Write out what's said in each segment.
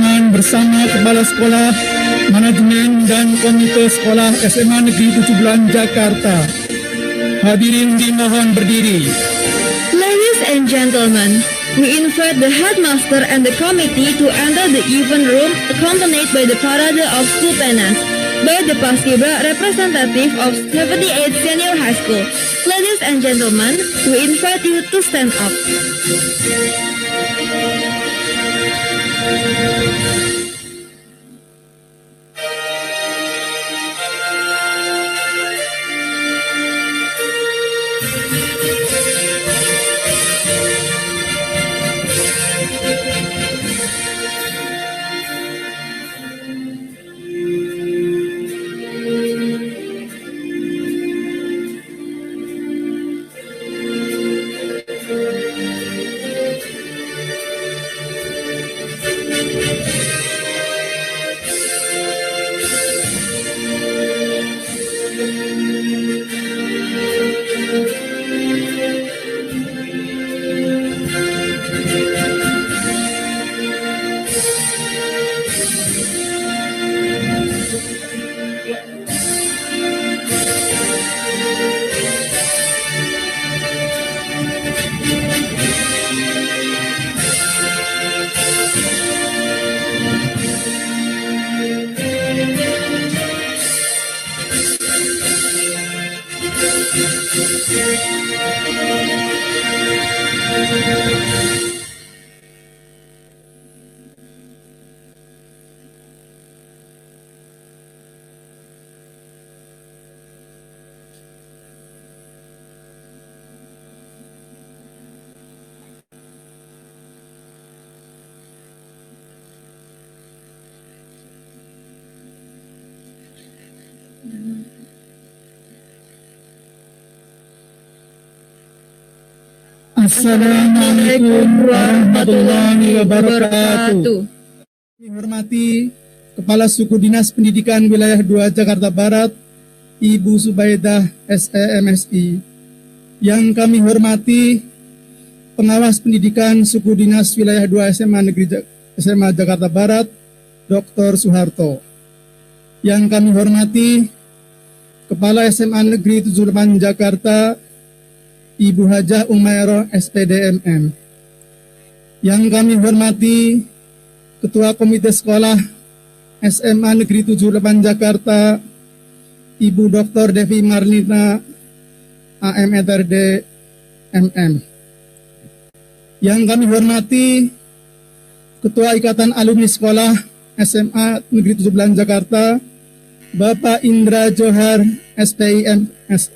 mohon bersama Kepala Sekolah, Manajemen dan Komite Sekolah SMA Negeri 17 Jakarta. Hadirin dimohon berdiri. Ladies and gentlemen, we invite the headmaster and the committee to enter the event room accompanied by the parade of school pennants by the Paskibra representative of 78 Senior High School. Ladies and gentlemen, we invite you to stand up. Assalamualaikum warahmatullahi wabarakatuh. Kami hormati Kepala Suku Dinas Pendidikan Wilayah 2 Jakarta Barat, Ibu Subaidah SEMSI. Yang kami hormati Pengawas Pendidikan Suku Dinas Wilayah 2 SMA Jakarta Barat, Dr. Suharto. Yang kami hormati Kepala SMA Negeri 78 Jakarta, Ibu Hajah Umairah SPDMM. Yang kami hormati Ketua Komite Sekolah SMA Negeri 78 Jakarta, Ibu Dr. Devi Marlina AMRD MM. Yang kami hormati Ketua Ikatan Alumni Sekolah SMA Negeri 79 Jakarta, Bapak Indra Johar SPIMS.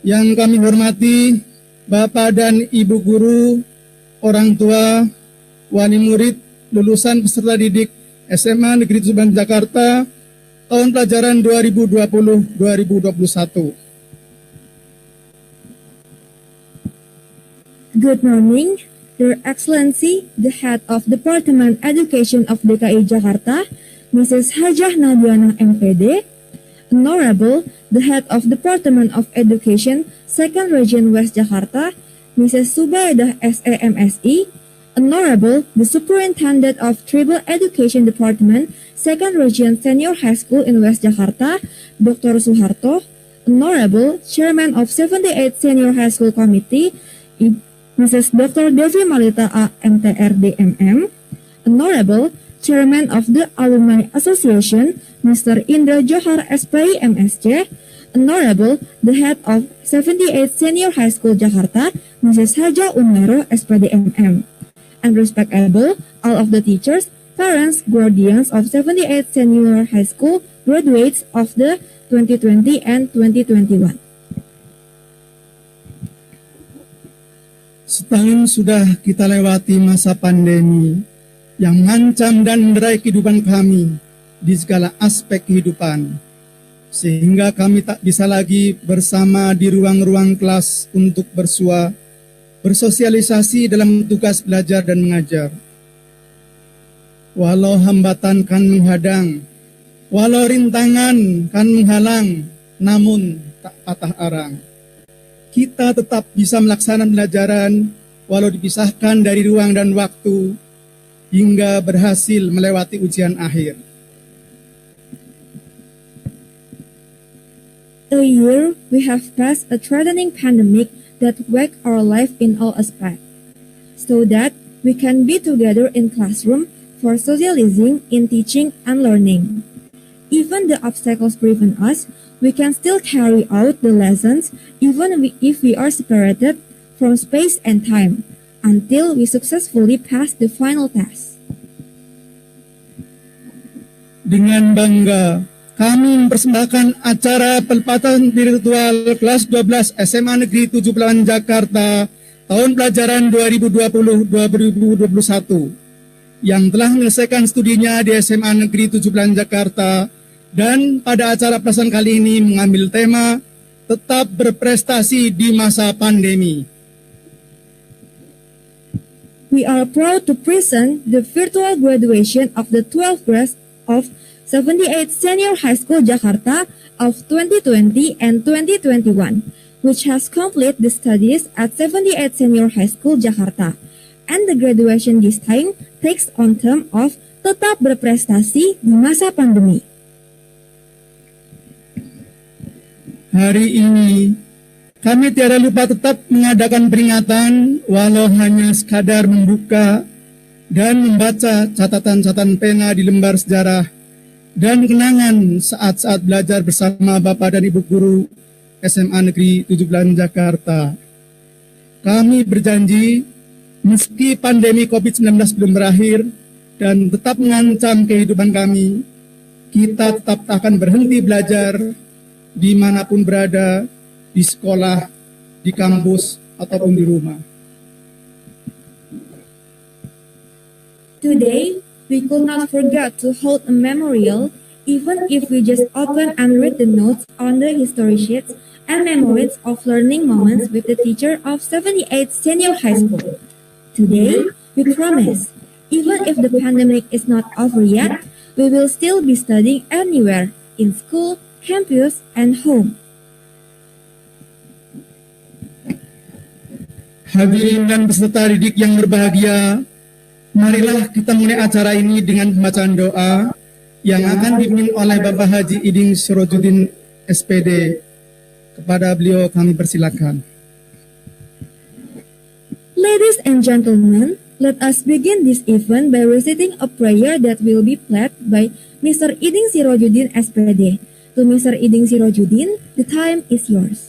Yang kami hormati Bapak dan Ibu guru, orang tua, wali murid, lulusan peserta didik SMA Negeri 79 Jakarta tahun pelajaran 2020-2021. Good morning, Your Excellency, the Head of Department Education of DKI Jakarta, Mrs. Hajah Nadiana MPD, Honorable, the Head of Department of Education, 2nd Region West Jakarta, Mrs. Subaidah SEMSI, Honorable, the Superintendent of Tribal Education Department, 2nd Region Senior High School in West Jakarta, Dr. Suharto, Honorable, Chairman of 78 Senior High School Committee, Mrs. Dr. Devi Malita AMTRD MM, Honorable, Chairman of the Alumni Association, Mr. Indra Johar SPI MSC, Honorable, the Head of 78 Senior High School Jakarta, Mrs. Hajah Umairah SPD MM, and respectable all of the teachers, parents, guardians of 78 Senior High School graduates of the 2020 and 2021. Setahun sudah kita lewati masa pandemi yang mengancam dan menderai kehidupan kami di segala aspek kehidupan, sehingga kami tak bisa lagi bersama di ruang-ruang kelas untuk bersosialisasi dalam tugas belajar dan mengajar. Walau hambatan kan menghadang, walau rintangan kan menghalang, namun tak patah arang. Kita tetap bisa melaksanakan pelajaran walau dipisahkan dari ruang dan waktu, hingga berhasil melewati ujian akhir. A year we have passed a threatening pandemic that wrecked our life in all aspects, so that we can be together in classroom for socializing in teaching and learning. Even the obstacles prevent us, we can still carry out the lessons even if we are separated from space and time, until we successfully pass the final test. Dengan bangga, kami mempersembahkan acara pelepatan virtual kelas 12 SMA Negeri 78 Jakarta tahun pelajaran 2020-2021 yang telah menyelesaikan studinya di SMA Negeri 79 Jakarta dan pada acara pelaksanaan kali ini mengambil tema tetap berprestasi di masa pandemi. We are proud to present the virtual graduation of the 12th class of 78 Senior High School Jakarta of 2020 and 2021, which has completed the studies at 78 Senior High School Jakarta. And the graduation this time takes on term of tetap berprestasi di masa pandemi. Hari ini, kami tiada lupa tetap mengadakan peringatan walau hanya sekadar membuka dan membaca catatan-catatan pena di lembar sejarah dan kenangan saat-saat belajar bersama Bapak dan Ibu Guru SMA Negeri 79 Jakarta. Kami berjanji, meski pandemi COVID-19 belum berakhir dan tetap mengancam kehidupan kami, kita tetap akan berhenti belajar dimanapun berada, di sekolah, di kampus, ataupun di rumah. Today, we could not forget to hold a memorial, even if we just open and read the notes on the history sheets and memories of learning moments with the teacher of 78 Senior High School. Today, we promise, even if the pandemic is not over yet, we will still be studying anywhere, in school, campus, and home. Hadirin dan peserta didik yang berbahagia, marilah kita mulai acara ini dengan pembacaan doa yang akan dipimpin oleh Bapak Haji Iding Sirojudin SPD. Kepada beliau kami persilakan. Ladies and gentlemen, let us begin this event by reciting a prayer that will be pledged by Mr. Iding Sirojudin SPD. To Mr. Iding Sirojudin, the time is yours.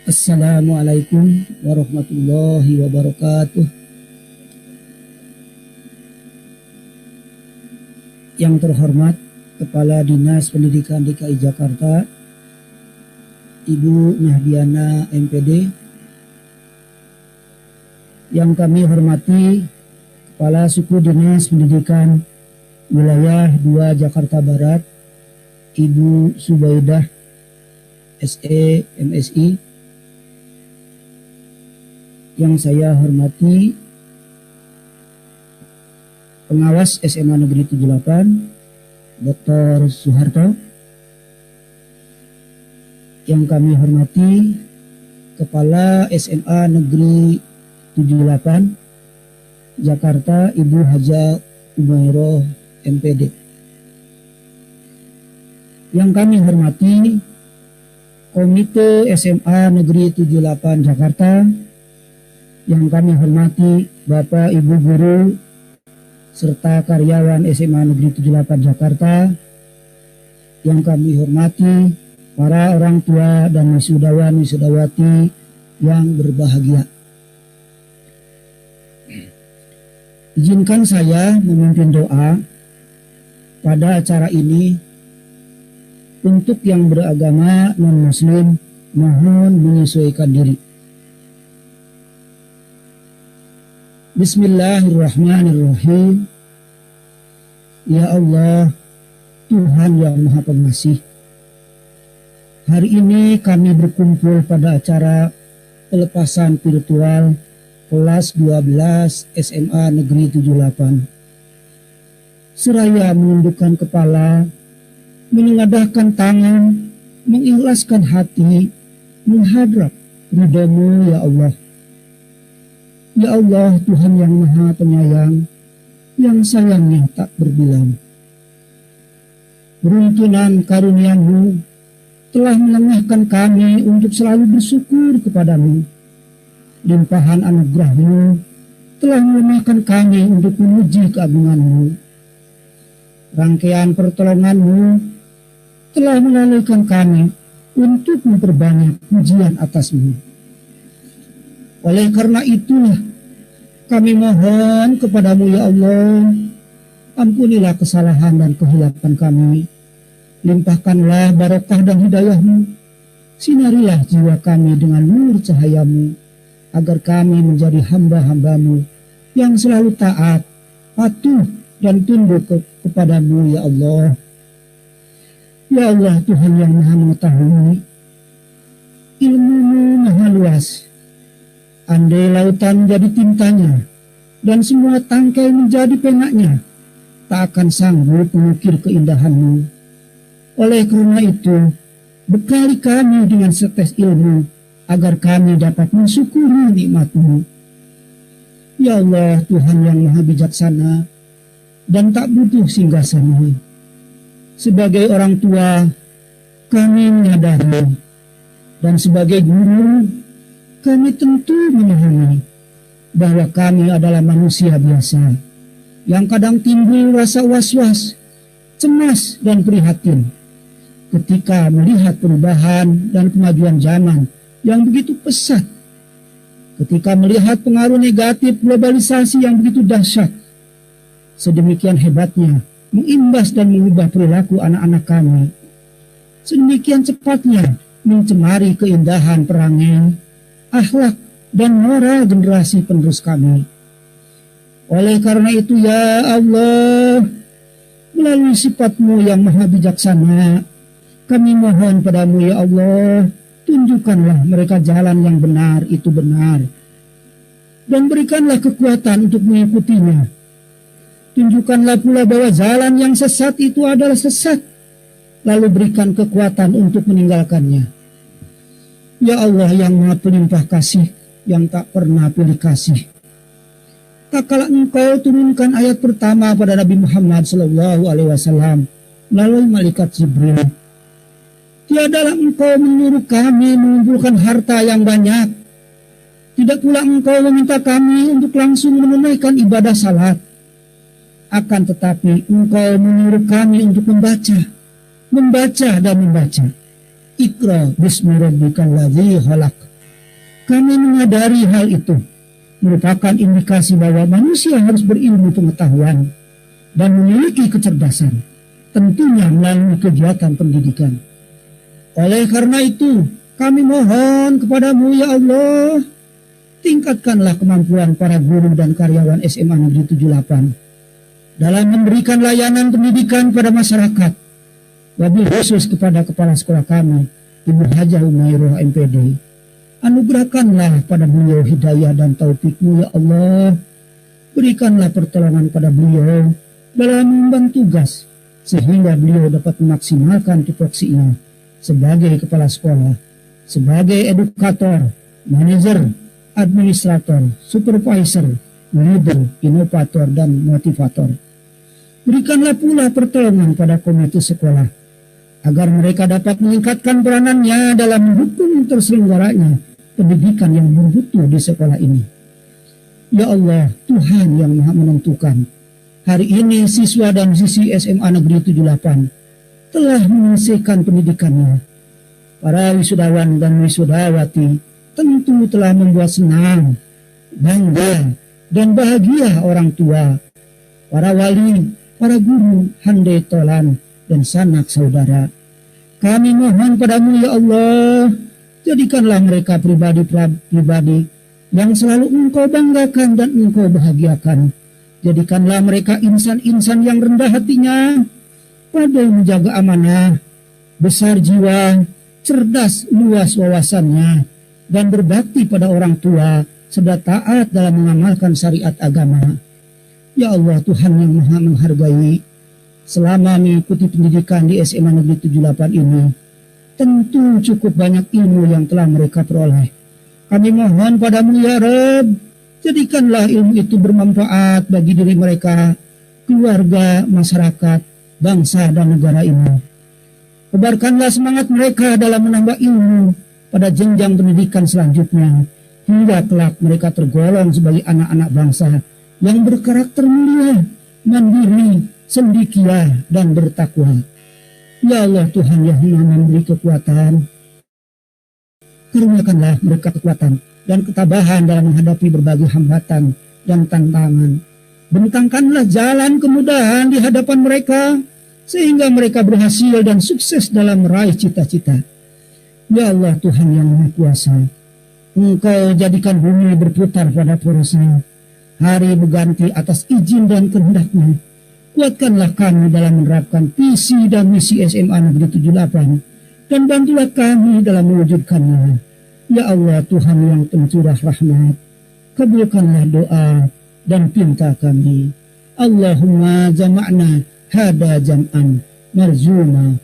Assalamualaikum warahmatullahi wabarakatuh. Yang terhormat Kepala Dinas Pendidikan DKI Jakarta, Ibu Nahdiana MPD. Yang kami hormati Kepala Suku Dinas Pendidikan Wilayah 2 Jakarta Barat, Ibu Subaidah SE MSI. Yang saya hormati Pengawas SMA Negeri 78, Dr. Soeharto. Yang kami hormati Kepala SMA Negeri 78 Jakarta, Ibu Haja Umairah MPD. Yang kami hormati Komite SMA Negeri 78 Jakarta. Yang kami hormati Bapak Ibu Guru serta karyawan SMA Negeri 78 Jakarta. Yang kami hormati para orang tua dan wisudawan-wisudawati yang berbahagia. Izinkan saya memimpin doa pada acara ini. Untuk yang beragama non-muslim, mohon menyesuaikan diri. Bismillahirrahmanirrahim. Ya Allah, Tuhan yang Maha Pengasih, hari ini kami berkumpul pada acara pelepasan virtual kelas 12 SMA Negeri 78. seraya menundukkan kepala, menengadahkan tangan, mengikhlaskan hati, menghadap ridha-Mu ya Allah. Ya Allah, Tuhan yang Maha Penyayang, yang sayangnya tak berbilang. Beruntunan karunia-Mu telah melengahkan kami untuk selalu bersyukur kepadamu. Limpahan anugerah-Mu telah melemahkan kami untuk memuji keagungan-Mu. Rangkaian pertolongan-Mu telah melalaikan kami untuk memperbanyak pujian atas-Mu. Oleh karena itulah kami mohon kepadamu ya Allah, ampunilah kesalahan dan kehilapan kami. Limpahkanlah barokah dan hidayah-Mu. Sinarilah jiwa kami dengan nur cahaya-Mu, agar kami menjadi hamba-hamba-Mu yang selalu taat, patuh, dan tunduk kepadamu ya Allah. Ya Allah, Tuhan yang Maha Mengetahui, ilmu-Mu maha luas. Andai lautan jadi tintanya dan semua tangkai menjadi penaknya, tak akan sanggup mengukir keindahan-Mu. Oleh karena itu, bekali kami dengan setes ilmu agar kami dapat mensyukuri nikmat-Mu. Ya Allah, Tuhan yang Maha Bijaksana dan tak butuh singgasana. Sebagai orang tua, kami menyadari, dan sebagai guru, kami tentu memahami bahwa kami adalah manusia biasa yang kadang timbul rasa was-was, cemas, dan prihatin ketika melihat perubahan dan kemajuan zaman yang begitu pesat, ketika melihat pengaruh negatif globalisasi yang begitu dahsyat, sedemikian hebatnya mengimbas dan mengubah perilaku anak-anak kami, sedemikian cepatnya mencemari keindahan perangai, akhlak, dan moral generasi penerus kami. Oleh karena itu ya Allah, melalui sifat-Mu yang maha bijaksana, kami mohon padamu ya Allah, tunjukkanlah mereka jalan yang benar itu benar, dan berikanlah kekuatan untuk mengikutinya. Tunjukkanlah pula bahwa jalan yang sesat itu adalah sesat, lalu berikan kekuatan untuk meninggalkannya. Ya Allah yang Maha Pelimpah Kasih, yang tak pernah pilih kasih, tak kala Engkau turunkan ayat pertama pada Nabi Muhammad SAW melalui malaikat Jibril, tiadalah Engkau menyuruh kami mengumpulkan harta yang banyak, tidak pula Engkau meminta kami untuk langsung menunaikan ibadah salat, akan tetapi Engkau menyuruh kami untuk membaca dan membaca. Iqra bismi rabbikal ladzi khalaq. Kami menyadari hal itu merupakan indikasi bahwa manusia harus berilmu pengetahuan dan memiliki kecerdasan, tentunya melalui kegiatan pendidikan. Oleh karena itu, kami mohon kepadamu ya Allah, tingkatkanlah kemampuan para guru dan karyawan SMA Negeri 78 dalam memberikan layanan pendidikan pada masyarakat, wabil khusus kepada kepala sekolah kami, Ibu Hajah Umairoh MPD. Anugerahkanlah pada beliau hidayah dan taufik-Mu ya Allah. Berikanlah pertolongan pada beliau dalam mengemban tugas, sehingga beliau dapat memaksimalkan tupoksinya sebagai kepala sekolah, sebagai edukator, manajer, administrator, supervisor, leader, inovator, dan motivator. Berikanlah pula pertolongan pada komite sekolah, agar mereka dapat meningkatkan peranannya dalam mendukung terselenggaranya pendidikan yang bermutu di sekolah ini. Ya Allah, Tuhan yang Maha Menentukan, hari ini siswa dan siswi SMA Negeri 78 telah menyelesaikan pendidikannya. Para wisudawan dan wisudawati tentu telah membuat senang, bangga, dan bahagia orang tua, para wali, para guru, handai tolan, dan sanak saudara. Kami mohon padamu ya Allah, jadikanlah mereka pribadi-pribadi yang selalu Engkau banggakan dan Engkau bahagiakan. Jadikanlah mereka insan-insan yang rendah hatinya, pandai menjaga amanah, besar jiwa, cerdas luas wawasannya, dan berbakti pada orang tua, serta taat dalam mengamalkan syariat agama. Ya Allah, Tuhan yang Maha menghargai, selama mengikuti pendidikan di SMA Negeri 78 ini, tentu cukup banyak ilmu yang telah mereka peroleh. Kami mohon padamu ya Rabb, jadikanlah ilmu itu bermanfaat bagi diri mereka, keluarga, masyarakat, bangsa dan negara ini. Tebarkanlah semangat mereka dalam menambah ilmu pada jenjang pendidikan selanjutnya, hingga kelak mereka tergolong sebagai anak-anak bangsa yang berkarakter mulia, mandiri, cendekia, dan bertakwa. Ya Allah Tuhan yang memberi kekuatan, karuniakanlah mereka kekuatan dan ketabahan dalam menghadapi berbagai hambatan dan tantangan. Bentangkanlah jalan kemudahan di hadapan mereka, sehingga mereka berhasil dan sukses dalam meraih cita-cita. Ya Allah Tuhan yang Maha Kuasa, Engkau jadikan bumi berputar pada porosnya, hari berganti atas izin dan kehendak-Mu. Kuatkanlah kami dalam menerapkan visi dan misi SMA Negeri 78, dan bantulah kami dalam mewujudkannya. Ya Allah Tuhan yang pencurah rahmat, kabulkanlah doa dan pinta kami. Allahumma jama'na hada jam'an marzuma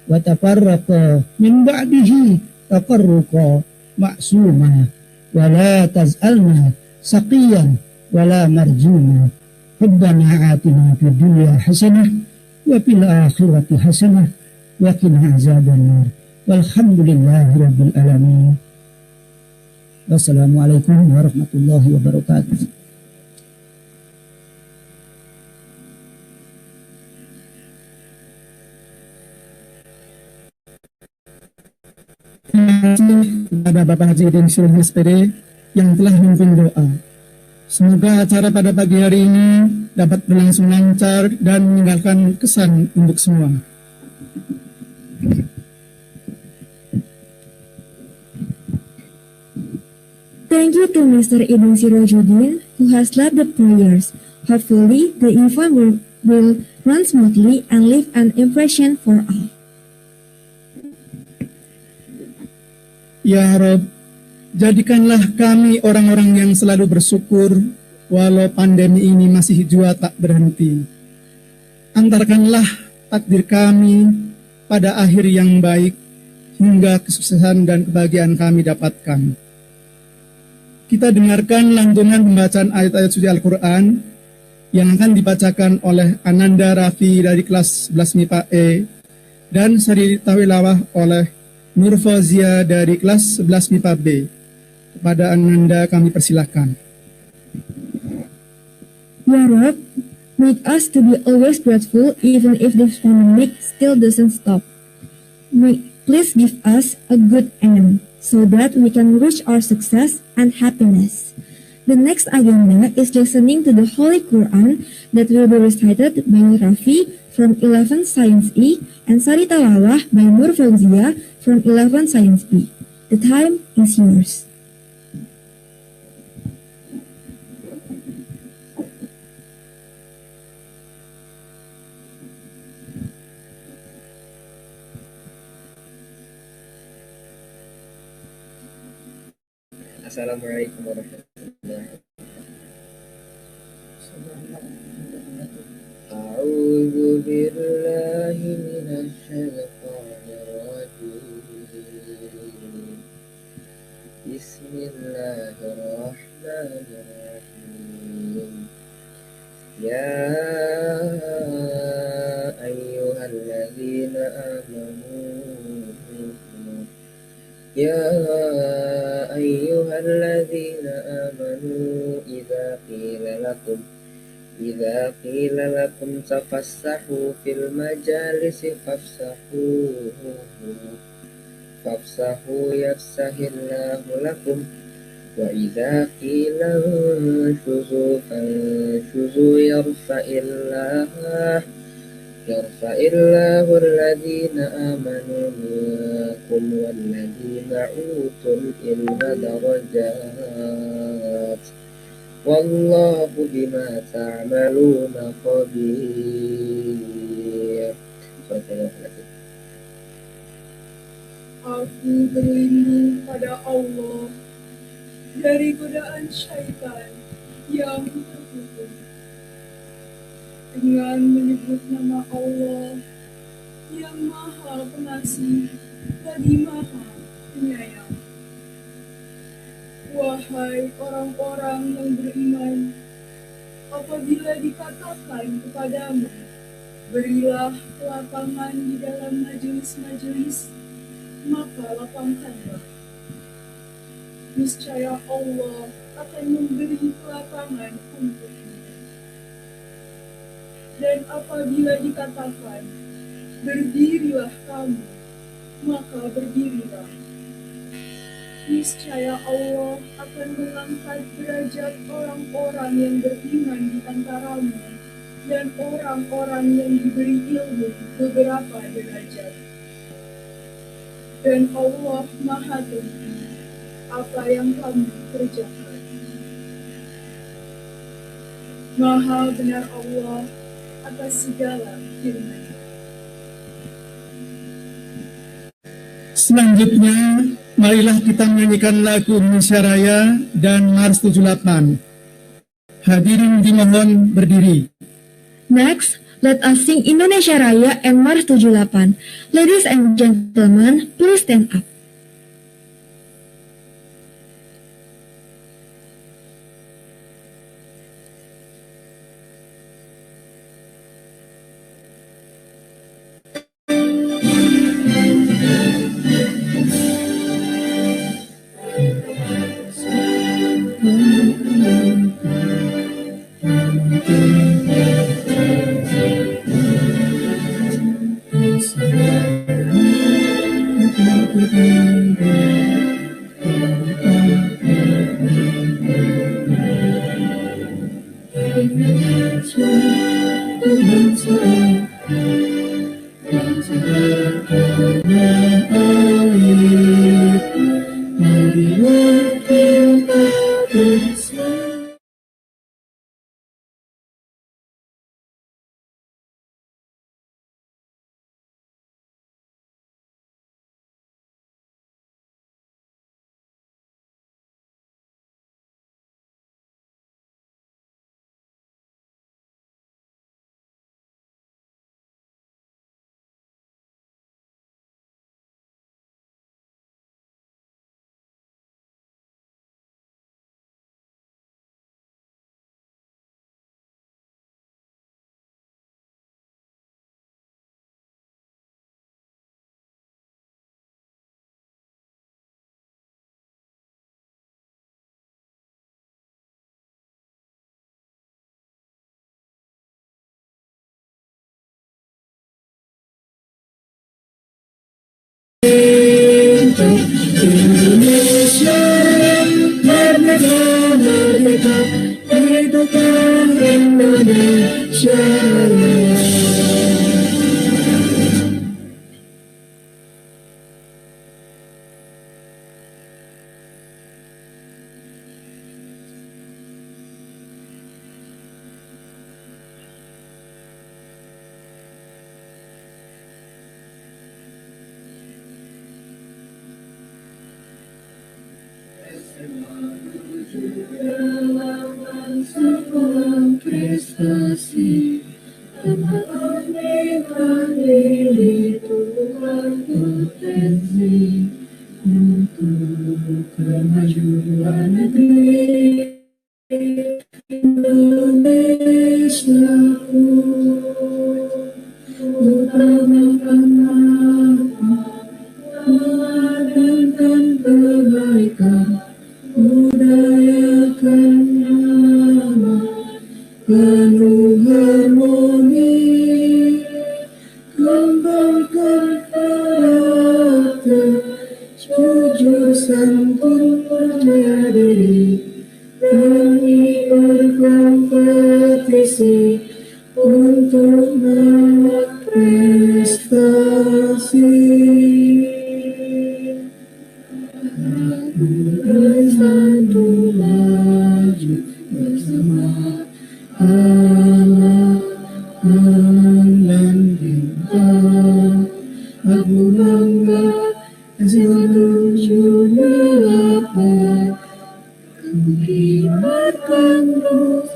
wa tafarraqa min ba'dihi tafarruqa ma'suma wa la taz'alna saqiyan wa la marjuma. Rabbana atina fid dunya hasanah wa fil akhirati hasanah wa qina azabannar. Walhamdulillahi rabbil alamin. Wassalamualaikum warahmatullahi wabarakatuh. Terima kasih kepada Bapak Haji Udin Syuruh SPD yang telah memimpin doa. Semoga acara pada pagi hari ini dapat berlangsung lancar dan meninggalkan kesan untuk semua. Thank you to Mr. Idin Sirojudin who has led the prayers. Hopefully, the event will run smoothly and leave an impression for all. Ya Rob, jadikanlah kami orang-orang yang selalu bersyukur walau pandemi ini masih jua tak berhenti. Antarkanlah takdir kami pada akhir yang baik hingga kesuksesan dan kebahagiaan kami dapatkan. Kita dengarkan lantunan pembacaan ayat-ayat suci Al-Quran yang akan dibacakan oleh Ananda Raffi dari kelas 11 MIPA E dan Sari Tawilawah oleh Nur Fauzia dari kelas 11 MIPA B. Kepada Ananda kami persilahkan. Ya Rob, make us to be always grateful even if this pandemic still doesn't stop. Please give us a good end so that we can reach our success and happiness. The next agenda is listening to the Holy Quran that will be recited by Rafi from 11 Science E and Sari Talawah by Nur Fauzia from 11 Science B. The time is yours. Assalamualaikum warahmatullahi wabarakatuh. A'udzu billahi minasy syaithanir rajim. Bismillahirrahmanirrahim. Ya ayyuhalladzina amanu يا أيها الذين آمنوا إذا قيل لكم تفسحوا في المجالس فافسحوا يفسح الله لكم وإذا قيل انشزوا فانشزوا يرفع الله الذين آمنوا منكم والذين أوتوا العلم درجات والله بما تعملون خبير. Aku berlindung pada Allah dari godaan syaitan yang terkutuk. dengan menyebut nama Allah yang Maha Pengasih lagi Maha Penyayang. Wahai orang-orang yang beriman, apabila dikatakan kepadamu, berilah lapangan di dalam majelis-majelis, maka lapangkanlah. Niscaya Allah akan memberi lapangan untukmu. Dan apabila dikatakan, berdirilah kamu, maka berdirilah. Niscaya Allah akan mengangkat derajat orang-orang yang beriman di antaramu dan orang-orang yang diberi ilmu beberapa derajat. Dan Allah Maha Teliti apa yang kamu kerjakan. Maha benar Allah atas segala firman. Selanjutnya, marilah kita menyanyikan lagu Indonesia Raya dan Mars 78. Hadirin dimohon berdiri. Next, let us sing Indonesia Raya and Mars 78. Ladies and gentlemen, please stand up. Indonesia merdeka, merdeka, merdeka Indonesia. Sebuah prestasi tempat ambil Tuhan potensi untuk kemajuan negeri Indonesiaku. Utamakan mengadakan kebaikan, budayakan nama, penuh harmoni, kembangkan karakter, jujur santun percaya diri, berani berkompetisi untuk meraih prestasi. Bersatu maju bersama Allah, aman dan bintang. Aku bangga seluruh lapar, kibarkan terus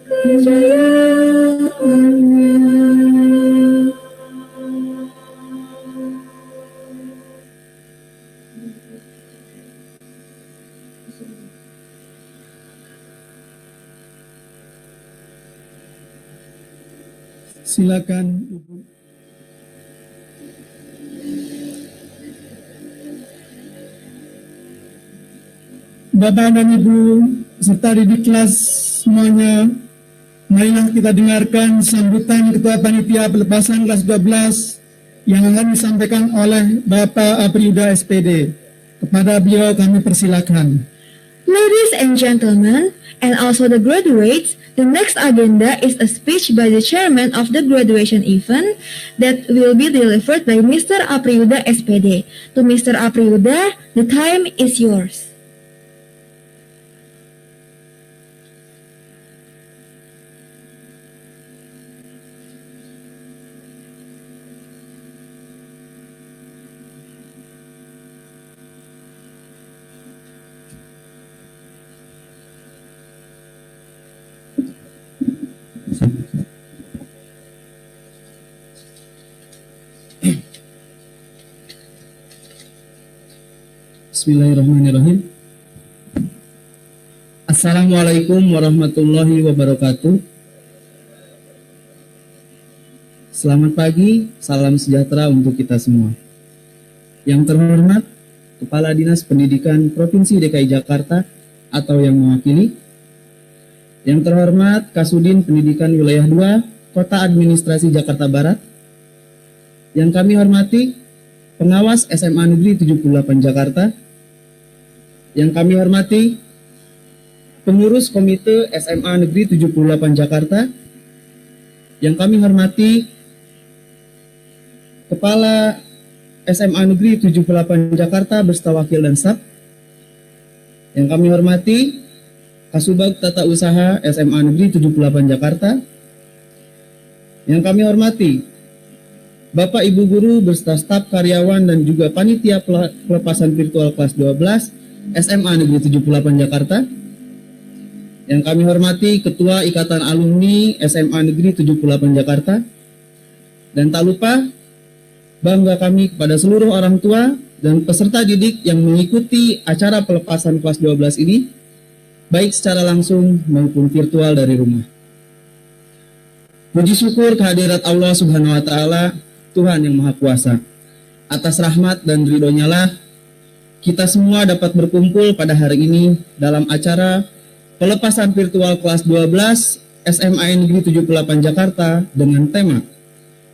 kejayaannya. Silakan Ibu. Bapak dan Ibu serta didik kelas semuanya, marilah kita dengarkan sambutan Ketua Panitia Pelepasan kelas 12 yang akan disampaikan oleh Bapak Apriyuda SPD. Kepada beliau kami persilakan. Ladies and gentlemen, and also the graduates, the next agenda is a speech by the chairman of the graduation event that will be delivered by Mr. Apriyuda SPD. To Mr. Apriyuda, the time is yours. Bismillahirrahmanirrahim. Assalamualaikum warahmatullahi wabarakatuh. Selamat pagi, salam sejahtera untuk kita semua. Yang terhormat Kepala Dinas Pendidikan Provinsi DKI Jakarta atau yang mewakili. Yang terhormat Kasudin Pendidikan Wilayah 2 Kota Administrasi Jakarta Barat. Yang kami hormati Pengawas SMA Negeri 78 Jakarta. Yang kami hormati Pengurus Komite SMA Negeri 78 Jakarta. Yang kami hormati Kepala SMA Negeri 78 Jakarta beserta wakil dan staf. Yang kami hormati Kasubag Tata Usaha SMA Negeri 78 Jakarta. Yang kami hormati Bapak Ibu Guru beserta staf karyawan dan juga panitia pelepasan virtual kelas 12 SMA Negeri 78 Jakarta. Yang kami hormati Ketua Ikatan Alumni SMA Negeri 78 Jakarta. Dan tak lupa bangga kami kepada seluruh orang tua dan peserta didik yang mengikuti acara pelepasan kelas 12 ini, baik secara langsung maupun virtual dari rumah. Puji syukur kehadirat Allah Subhanahu wa Ta'ala, Tuhan yang Maha Kuasa. Atas rahmat dan ridho-Nya lah kita semua dapat berkumpul pada hari ini dalam acara pelepasan virtual kelas 12 SMA Negeri 78 Jakarta dengan tema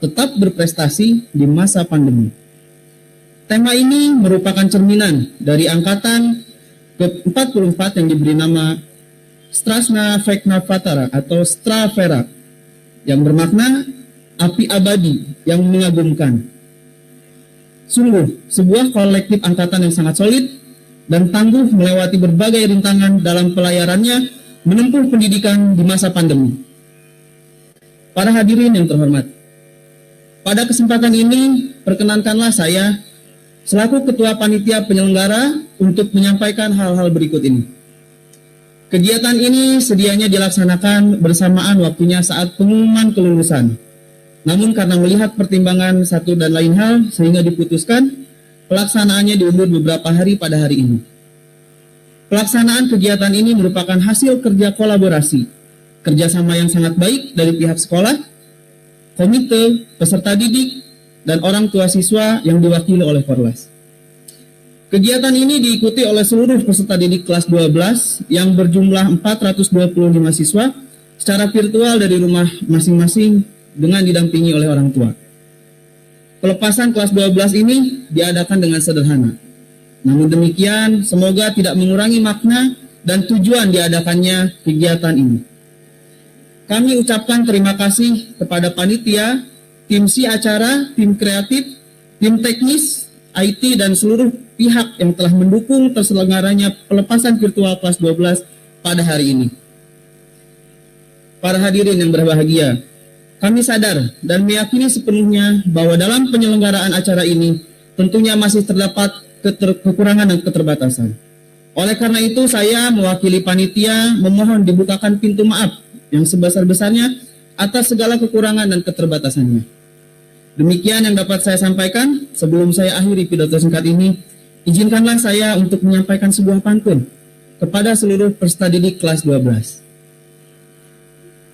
Tetap Berprestasi di Masa Pandemi. Tema ini merupakan cerminan dari angkatan ke-44 yang diberi nama Strasna Vecna Vatara atau Stravera yang bermakna api abadi yang mengagumkan. Sungguh, sebuah kolektif angkatan yang sangat solid dan tangguh melewati berbagai rintangan dalam pelayarannya menempuh pendidikan di masa pandemi. Para hadirin yang terhormat, pada kesempatan ini perkenankanlah saya selaku Ketua Panitia Penyelenggara untuk menyampaikan hal-hal berikut ini. Kegiatan ini sedianya dilaksanakan bersamaan waktunya saat pengumuman kelulusan. Namun karena melihat pertimbangan satu dan lain hal sehingga diputuskan pelaksanaannya diundur beberapa hari pada hari ini. Pelaksanaan kegiatan ini merupakan hasil kerja kolaborasi, kerjasama yang sangat baik dari pihak sekolah, komite, peserta didik, dan orang tua siswa yang diwakili oleh Korlas. Kegiatan ini diikuti oleh seluruh peserta didik kelas 12 yang berjumlah 425 siswa secara virtual dari rumah masing-masing dengan didampingi oleh orang tua. Pelepasan kelas 12 ini diadakan dengan sederhana. Namun demikian, semoga tidak mengurangi makna dan tujuan diadakannya kegiatan ini. Kami ucapkan terima kasih kepada panitia, tim si acara, tim kreatif, tim teknis, IT, dan seluruh pihak yang telah mendukung terselenggaranya pelepasan virtual kelas 12 pada hari ini. Para hadirin yang berbahagia, kami sadar dan meyakini sepenuhnya bahwa dalam penyelenggaraan acara ini tentunya masih terdapat kekurangan dan keterbatasan. Oleh karena itu, saya mewakili panitia memohon dibukakan pintu maaf yang sebesar-besarnya atas segala kekurangan dan keterbatasannya. Demikian yang dapat saya sampaikan. Sebelum saya akhiri pidato singkat ini, izinkanlah saya untuk menyampaikan sebuah pantun kepada seluruh peserta didik kelas 12.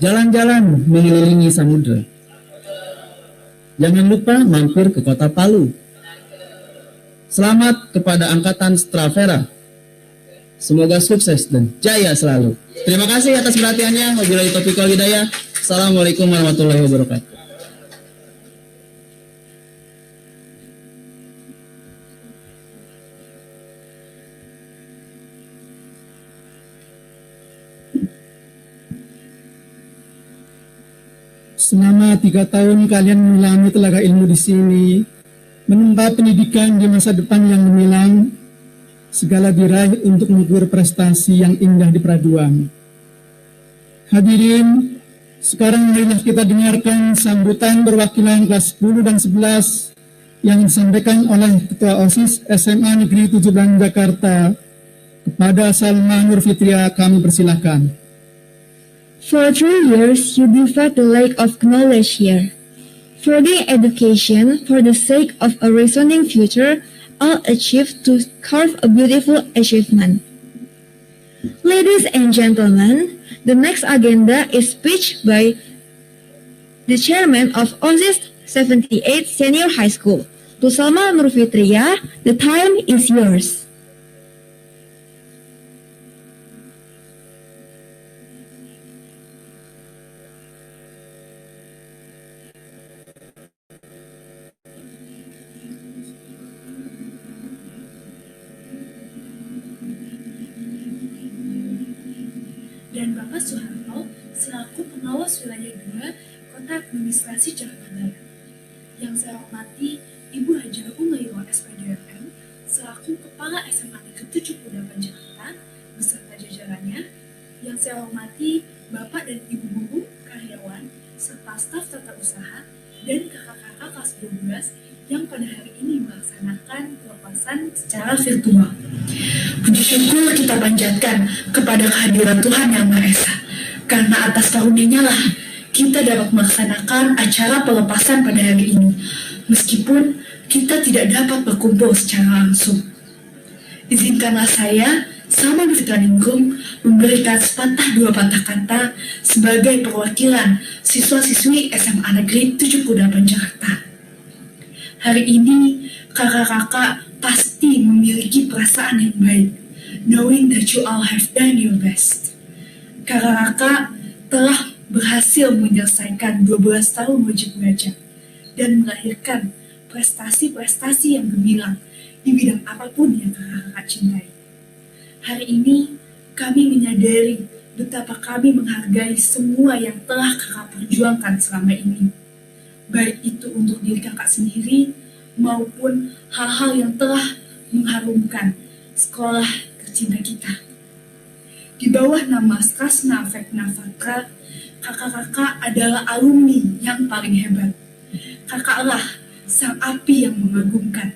Jalan-jalan mengelilingi samudra, Jangan lupa mampir ke kota Palu. Selamat kepada Angkatan Stravera. Semoga sukses dan jaya selalu. Terima kasih atas perhatiannya. Wabillahi taufiq wal hidayah. Assalamualaikum warahmatullahi wabarakatuh. Selama 3 tahun kalian menyelami telaga ilmu di sini, menempa pendidikan di masa depan yang gemilang, segala diraih untuk mengukur prestasi yang indah di peraduan. Hadirin, sekarang marilah kita dengarkan sambutan perwakilan kelas 10 dan 11 yang disampaikan oleh Ketua OSIS SMA Negeri 17 Jakarta kepada Salma Nur Fitria. Kami persilahkan. For 3 years, you devote the lake of knowledge here. Further education for the sake of a resounding future, all achieved to carve a beautiful achievement. Ladies and gentlemen, the next agenda is speech by the chairman of OSIS 78 Senior High School. To Salma Nur Fitria, the time is yours. Dan Bapak Soeharto selaku pengawas wilayah 2 Kota Administrasi Jakarta Barat. Yang saya hormati Ibu Hajar Umairah SPDM selaku Kepala SMA Negeri 78 Jakarta beserta jajarannya. Yang saya hormati Bapak dan Ibu guru, karyawan, serta staf tata usaha dan kakak-kakak kelas 12 yang pada hari ini melaksanakan pelepasan secara virtual. Puji syukur kita panjatkan kepada kehadiran Tuhan Yang Maha Esa, karena atas karunia-Nya lah kita dapat melaksanakan acara pelepasan pada hari ini, meskipun kita tidak dapat berkumpul secara langsung. Izinkanlah saya, Salma Nur Fitria Ningrum, memberikan sepatah dua patah kata sebagai perwakilan siswa-siswi SMA Negeri 78 Jakarta. Hari ini, kakak-kakak pasti memiliki perasaan yang baik, knowing that you all have done your best. Kakak-kakak telah berhasil menyelesaikan 12 tahun wajib belajar dan melahirkan prestasi-prestasi yang gemilang di bidang apapun yang kakak-kakak cintai. Hari ini, kami menyadari betapa kami menghargai semua yang telah kakak perjuangkan selama ini. Baik itu untuk diri kakak sendiri, maupun hal-hal yang telah mengharumkan sekolah tercinta kita. Di bawah nama Strasna Vekna Fatra, kakak-kakak adalah alumni yang paling hebat. Kakaklah sang api yang mengagumkan,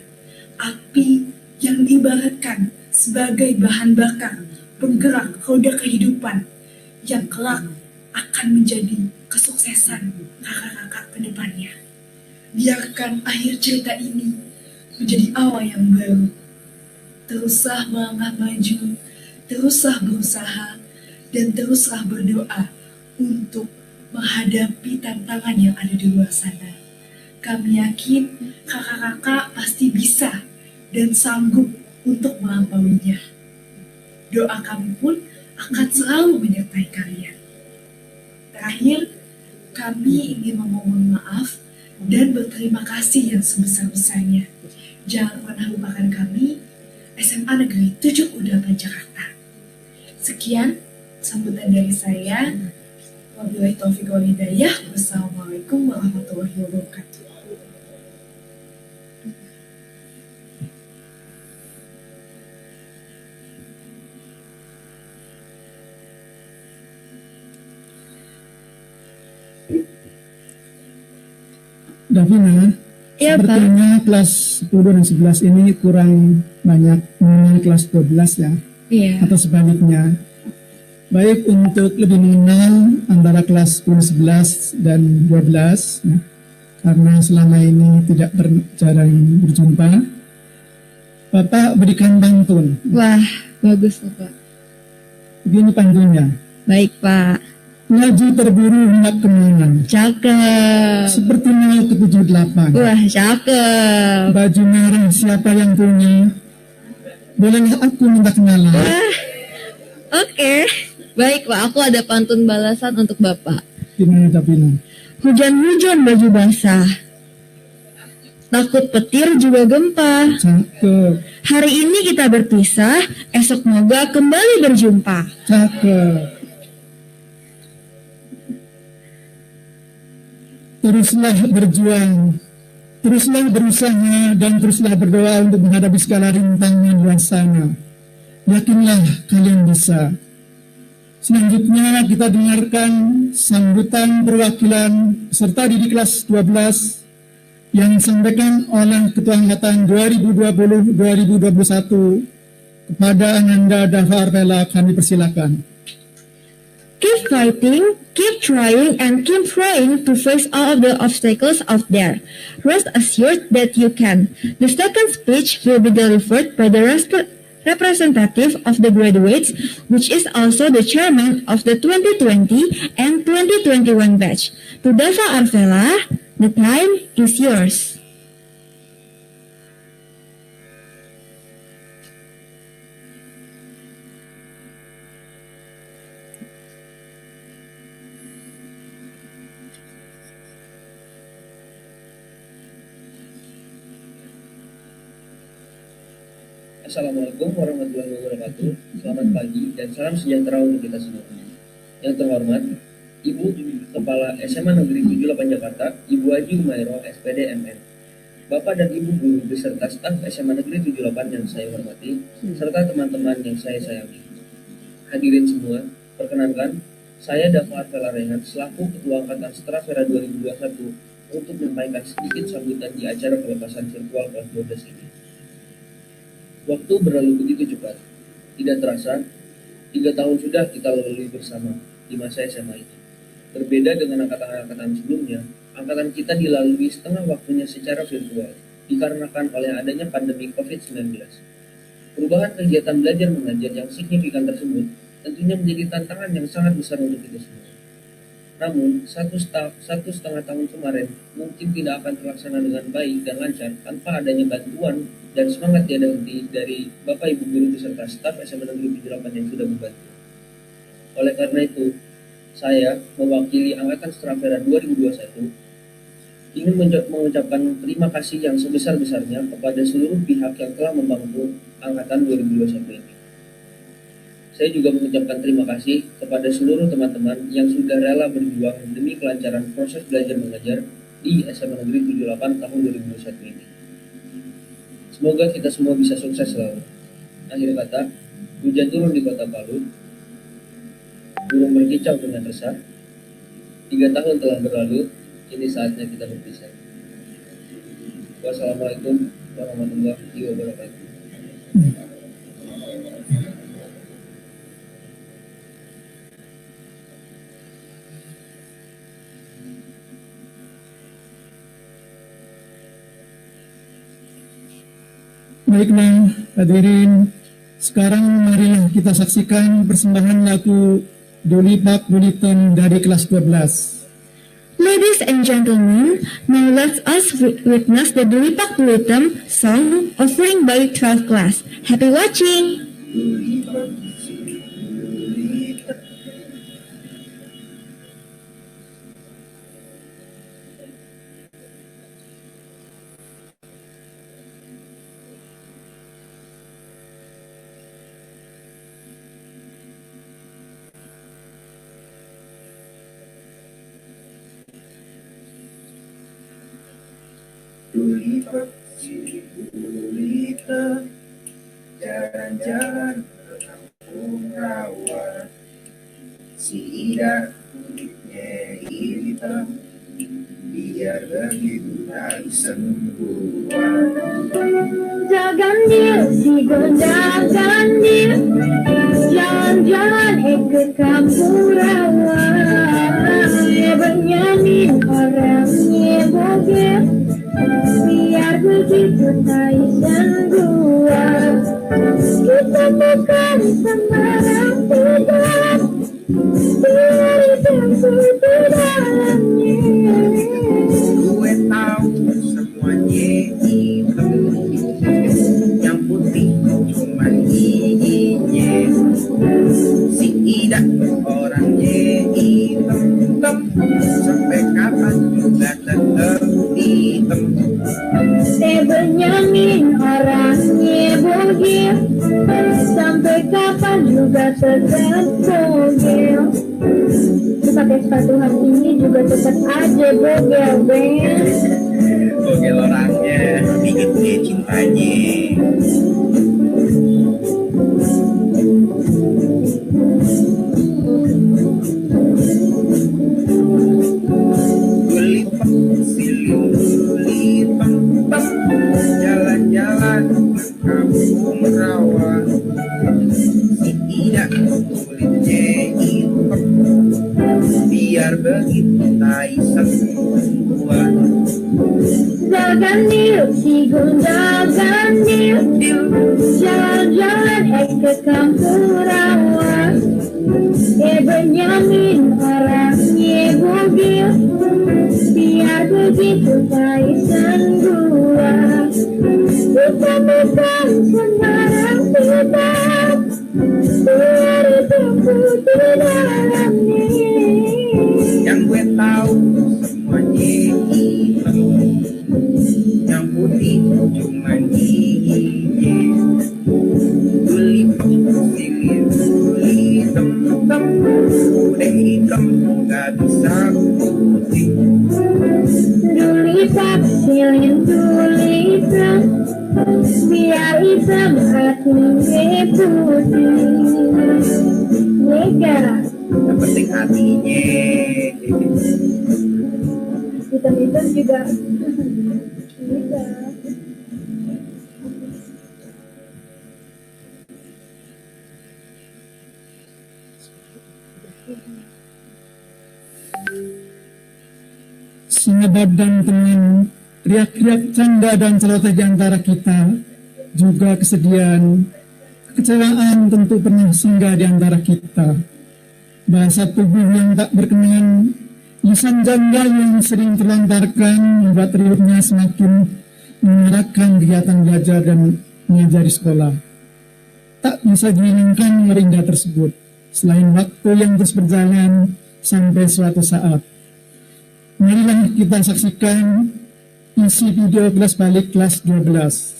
api yang diibaratkan sebagai bahan bakar penggerak roda kehidupan yang kelak akan menjadi kesuksesan kakak-kakak ke depannya. Biarkan akhir cerita ini menjadi awal yang baru. Teruslah melangkah maju, teruslah berusaha, dan teruslah berdoa untuk menghadapi tantangan yang ada di luar sana. Kami yakin kakak-kakak pasti bisa dan sanggup untuk melampauinya. Doa kami pun akan selalu menyertai kalian. Terakhir, kami ingin memohon maaf dan berterima kasih yang sebesar-besarnya. Jangan pernah lupakan kami, SMA Negeri 78 Jakarta. Sekian sambutan dari saya. Wabillahi taufiq wal hidayah. Wassalamualaikum warahmatullahi wabarakatuh. Davina, Iya, Pak. sepertinya kelas 10 dan 11 ini kurang banyak mengenal kelas 12 ya, Iya. atau sebaliknya. Baik untuk lebih mengenal antara kelas 10, 11 dan 12 ya, karena selama ini tidak jarang berjumpa. Bapak berikan pantun. Wah, bagus Pak. Begini pantunnya. Baik Pak. Laju terburu hendak kemana? Cakep. Seperti 0 ke 78. Wah, cakep. Baju merah siapa yang punya? Bolehlah aku minta kenalan? Wah, oke. Baik, Pak. Aku ada pantun balasan untuk Bapak. Gimana Tapina? Hujan-hujan baju basah. Takut petir juga gempa. Cakep, Hari ini kita berpisah, esok moga kembali berjumpa. cakep. Teruslah berjuang, teruslah berusaha, dan teruslah berdoa untuk menghadapi segala rintangan luar sana. Yakinlah kalian bisa. Selanjutnya kita dengarkan sambutan perwakilan peserta didik kelas 12 yang disampaikan oleh Ketua Angkatan 2020-2021 kepada Ananda Dava Arvela. Kami persilakan. Keep fighting, keep trying, and keep trying to face all of the obstacles out there. Rest assured that you can. The second speech will be delivered by the representative of the graduates, which is also the chairman of the 2020 and 2021 batch. To Dava Arvela, the time is yours. Assalamualaikum warahmatullahi wabarakatuh. Selamat pagi dan salam sejahtera untuk kita semua. Yang terhormat, Ibu Kepala SMA Negeri 78 Jakarta, Ibu Haji Umairo, SPD MN. Bapak dan Ibu guru beserta staf SMA Negeri 78 yang saya hormati, serta teman-teman yang saya sayangi. Hadirin semua, perkenankan, saya Dava Arvela Rehan selaku Ketua Angkatan Stratera 2021 untuk menyampaikan sedikit sambutan di acara pelepasan virtual kelas 12 ini. Waktu berlalu begitu cepat. Tidak terasa, 3 tahun sudah kita lalui bersama di masa SMA ini. Berbeda dengan angkatan-angkatan sebelumnya, angkatan kita dilalui setengah waktunya secara virtual, dikarenakan oleh adanya pandemi COVID-19. Perubahan kegiatan belajar mengajar yang signifikan tersebut tentunya menjadi tantangan yang sangat besar untuk kita semua. Namun, satu setengah tahun kemarin mungkin tidak akan terlaksana dengan baik dan lancar tanpa adanya bantuan dan semangat tiada henti dari Bapak Ibu Guru beserta staf SMA Negeri 78 yang sudah membantu. Oleh karena itu, saya mewakili Angkatan Stratera 2021 ingin mengucapkan terima kasih yang sebesar-besarnya kepada seluruh pihak yang telah membantu Angkatan 2021 ini. Saya juga mengucapkan terima kasih kepada seluruh teman-teman yang sudah rela berjuang demi kelancaran proses belajar mengajar di SMA Negeri 78 tahun 2021 ini. Semoga kita semua bisa sukses selalu. Akhir kata, hujan turun di kota Palu, burung berkicau dengan resah. 3 tahun telah berlalu, ini saatnya kita berpisah. Wassalamualaikum warahmatullahi wabarakatuh. Baiklah hadirin, sekarang marilah kita saksikan persembahan lagu Doli Pak Doliton dari kelas 12. Ladies and gentlemen, now let us witness the Dulipak Dulitem song offering by 12th class. Happy watching! Dulipak si Dulita, jalan-jalan ke kampung rawa. Si Ida kulitnya hitam, biar begitu tak sembuh. Jagandil si gondang gandil, jalan-jalan ke kampung rawa. Dia bernyanyi orangnya bogel, biar begitu tak gua. Kita bukan sama orang tidak, biar itu hitam. Benyamin orangnya bogil, sampai kapan juga tetap bogil. Lu pakai sepatu hatinya juga tetap aja bogel, Ben. Bogel orangnya, dikit dia cintanya. Gulipang siling gulipang bang, jalan-jalan ke kampung rawa. Si Ida kulitnya hitam, biar begitu tak iseng gua. Gagandil, si gagandil, jalan-jalan ke kampung rawa. Benyamin orangnya bogil, biar begitu kaisan gua. Bukan sembarang hitam, biar ditunggu di dalamnya. Yang gue tahu semuanya hitam, yang putih cuma giginya. Gulipang silir hitam, udah hitam gak bisa putih. Dulipap silin tulisan, biar hitam hatinya putih. Mega, Yang penting hatinya. hitam-hitam juga bisa. Sahabat dan teman, riak-riak canda dan celoteh di antara kita, juga kesedihan, kekecewaan tentu pernah singgah di antara kita. Bahasa tubuh yang tak berkenan, lisan janggal yang sering terlontarkan membuat riuhnya semakin mengerakkan kegiatan belajar dan mengajar di sekolah. Tak bisa diinginkan merindah tersebut, selain waktu yang terus berjalan sampai suatu saat. Marilah kita saksikan isi video kelas balik kelas 12.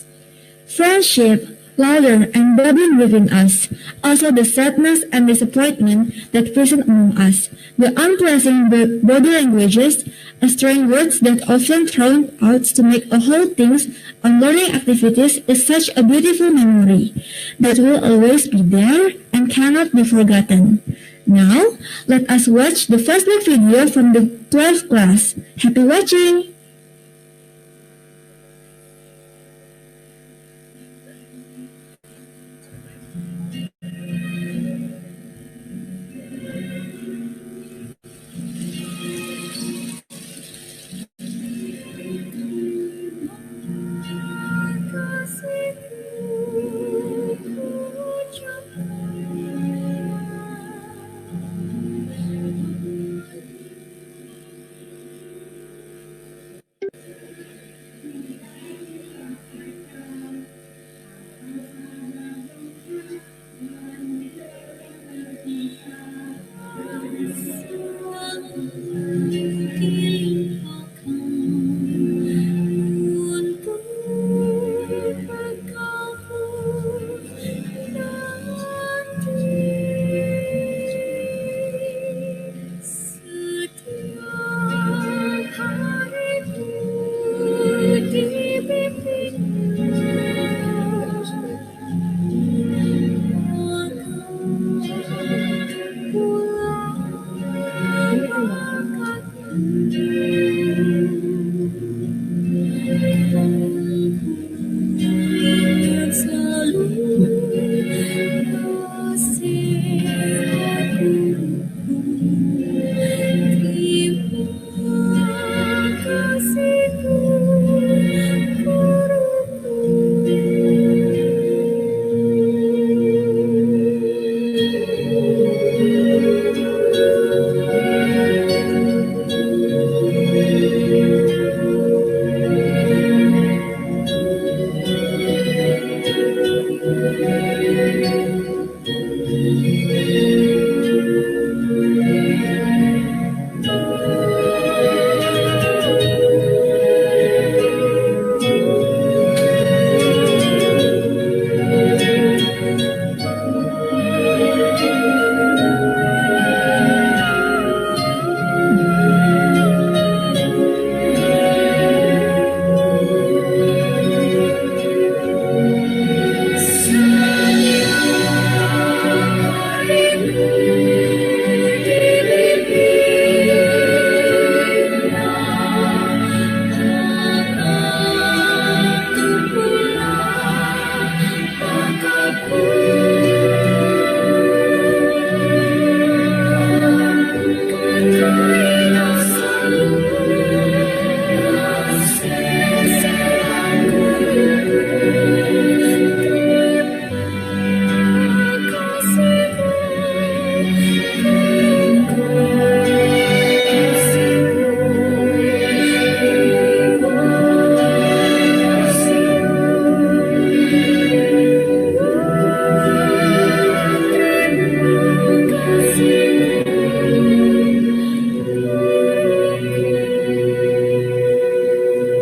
Friendship, louder and bubbling within us, also the sadness and disappointment that present among us, the unpleasant body languages, strange words that often thrown out to make a whole things on learning activities is such a beautiful memory that will always be there and cannot be forgotten. Now, let us watch the flashback video from the 12th class. Happy watching!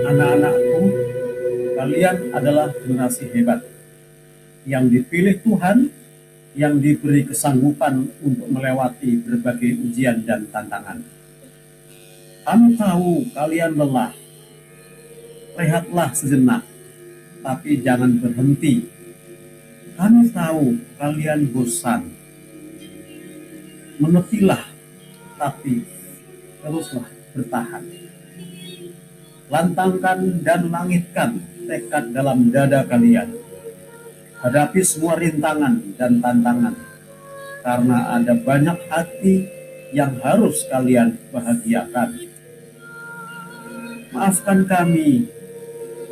Anak-anakku, kalian adalah generasi hebat yang dipilih Tuhan, yang diberi kesanggupan untuk melewati berbagai ujian dan tantangan. Kami tahu kalian lelah. Rehatlah sejenak, tapi jangan berhenti. Kami tahu kalian bosan. Mengertilah, tapi teruslah bertahan. Lantangkan dan langitkan tekad dalam dada kalian. Hadapi semua rintangan dan tantangan, karena ada banyak hati yang harus kalian bahagiakan. Maafkan kami,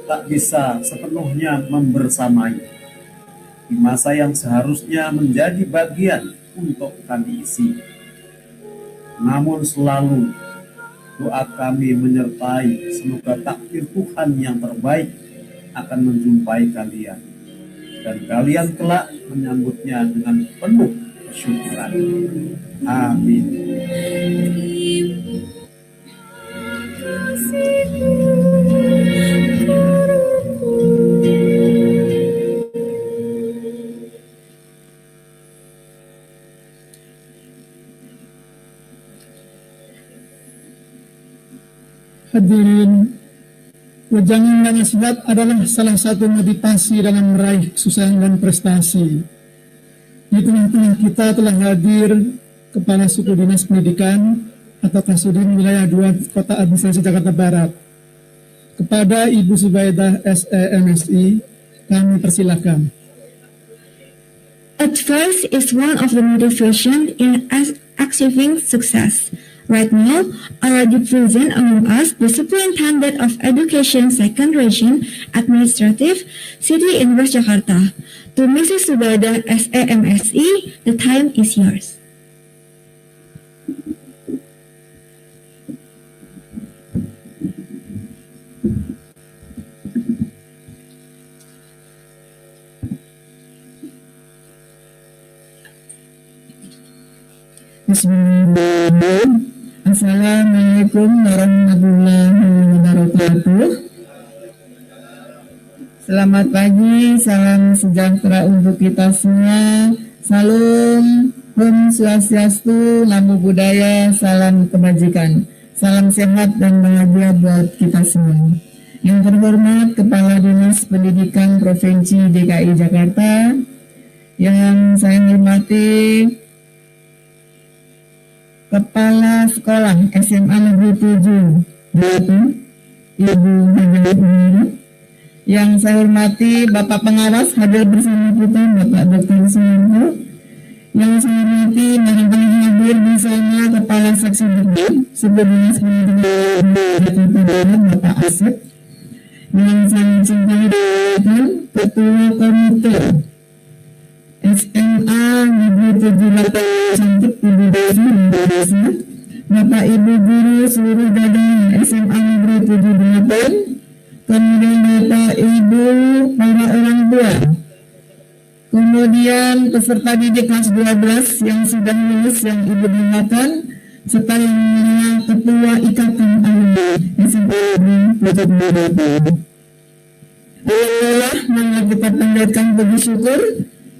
tak bisa sepenuhnya membersamai di masa yang seharusnya menjadi bagian untuk kami isi. Namun selalu doa kami menyertai, semoga takdir Tuhan yang terbaik akan menjumpai kalian, dan kalian kelak menyambutnya dengan penuh kesyukuran. Amin. Hadirin, wejangan dan nasihat adalah salah satu motivasi dalam meraih kesuksesan dan prestasi. Di tengah-tengah kita telah hadir Kepala Suku Dinas Pendidikan atau Kasudin Wilayah 2 Kota Administrasi Jakarta Barat. Kepada Ibu Subaidah SEMSI, kami persilahkan. At first is one of the motivation in achieving success. Right now, already present among us the Superintendent of Education Second Region Administrative City University Jakarta. To Mrs. Subaidah SEMSI, the time is yours. Bismillahirrahmanirrahim. Assalamualaikum warahmatullahi wabarakatuh. Selamat pagi, salam sejahtera untuk kita semua. Salam, Om Swastiastu, Namo Buddhaya, salam kebajikan. Salam sehat dan bahagia buat kita semua. Yang terhormat Kepala Dinas Pendidikan Provinsi DKI Jakarta, yang saya hormati Kepala Sekolah SMA Negeri 7 Ibu Hajah, yang saya hormati Bapak Pengawas hadir bersama kita, Bapak Dr. Sumanto, yang saya hormati barangkali hadir di sana Kepala Seksi Suku Dinas Pendidikan Jakarta Barat, Bapak Asep, yang saya cintai dan Ketua Komite SMA Negeri 78 Cantik Ibu Desi Desa, Bapak Ibu Guru seluruh jajaran SMA Negeri 78, kemudian Bapak Ibu para orang tua, kemudian peserta didik kelas 12 yang sudah lulus yang Ibu dengarkan, serta yang mulia Ketua Ikatan Alumni SMA Negeri 78. Alhamdulillah, mari kita panjatkan puji syukur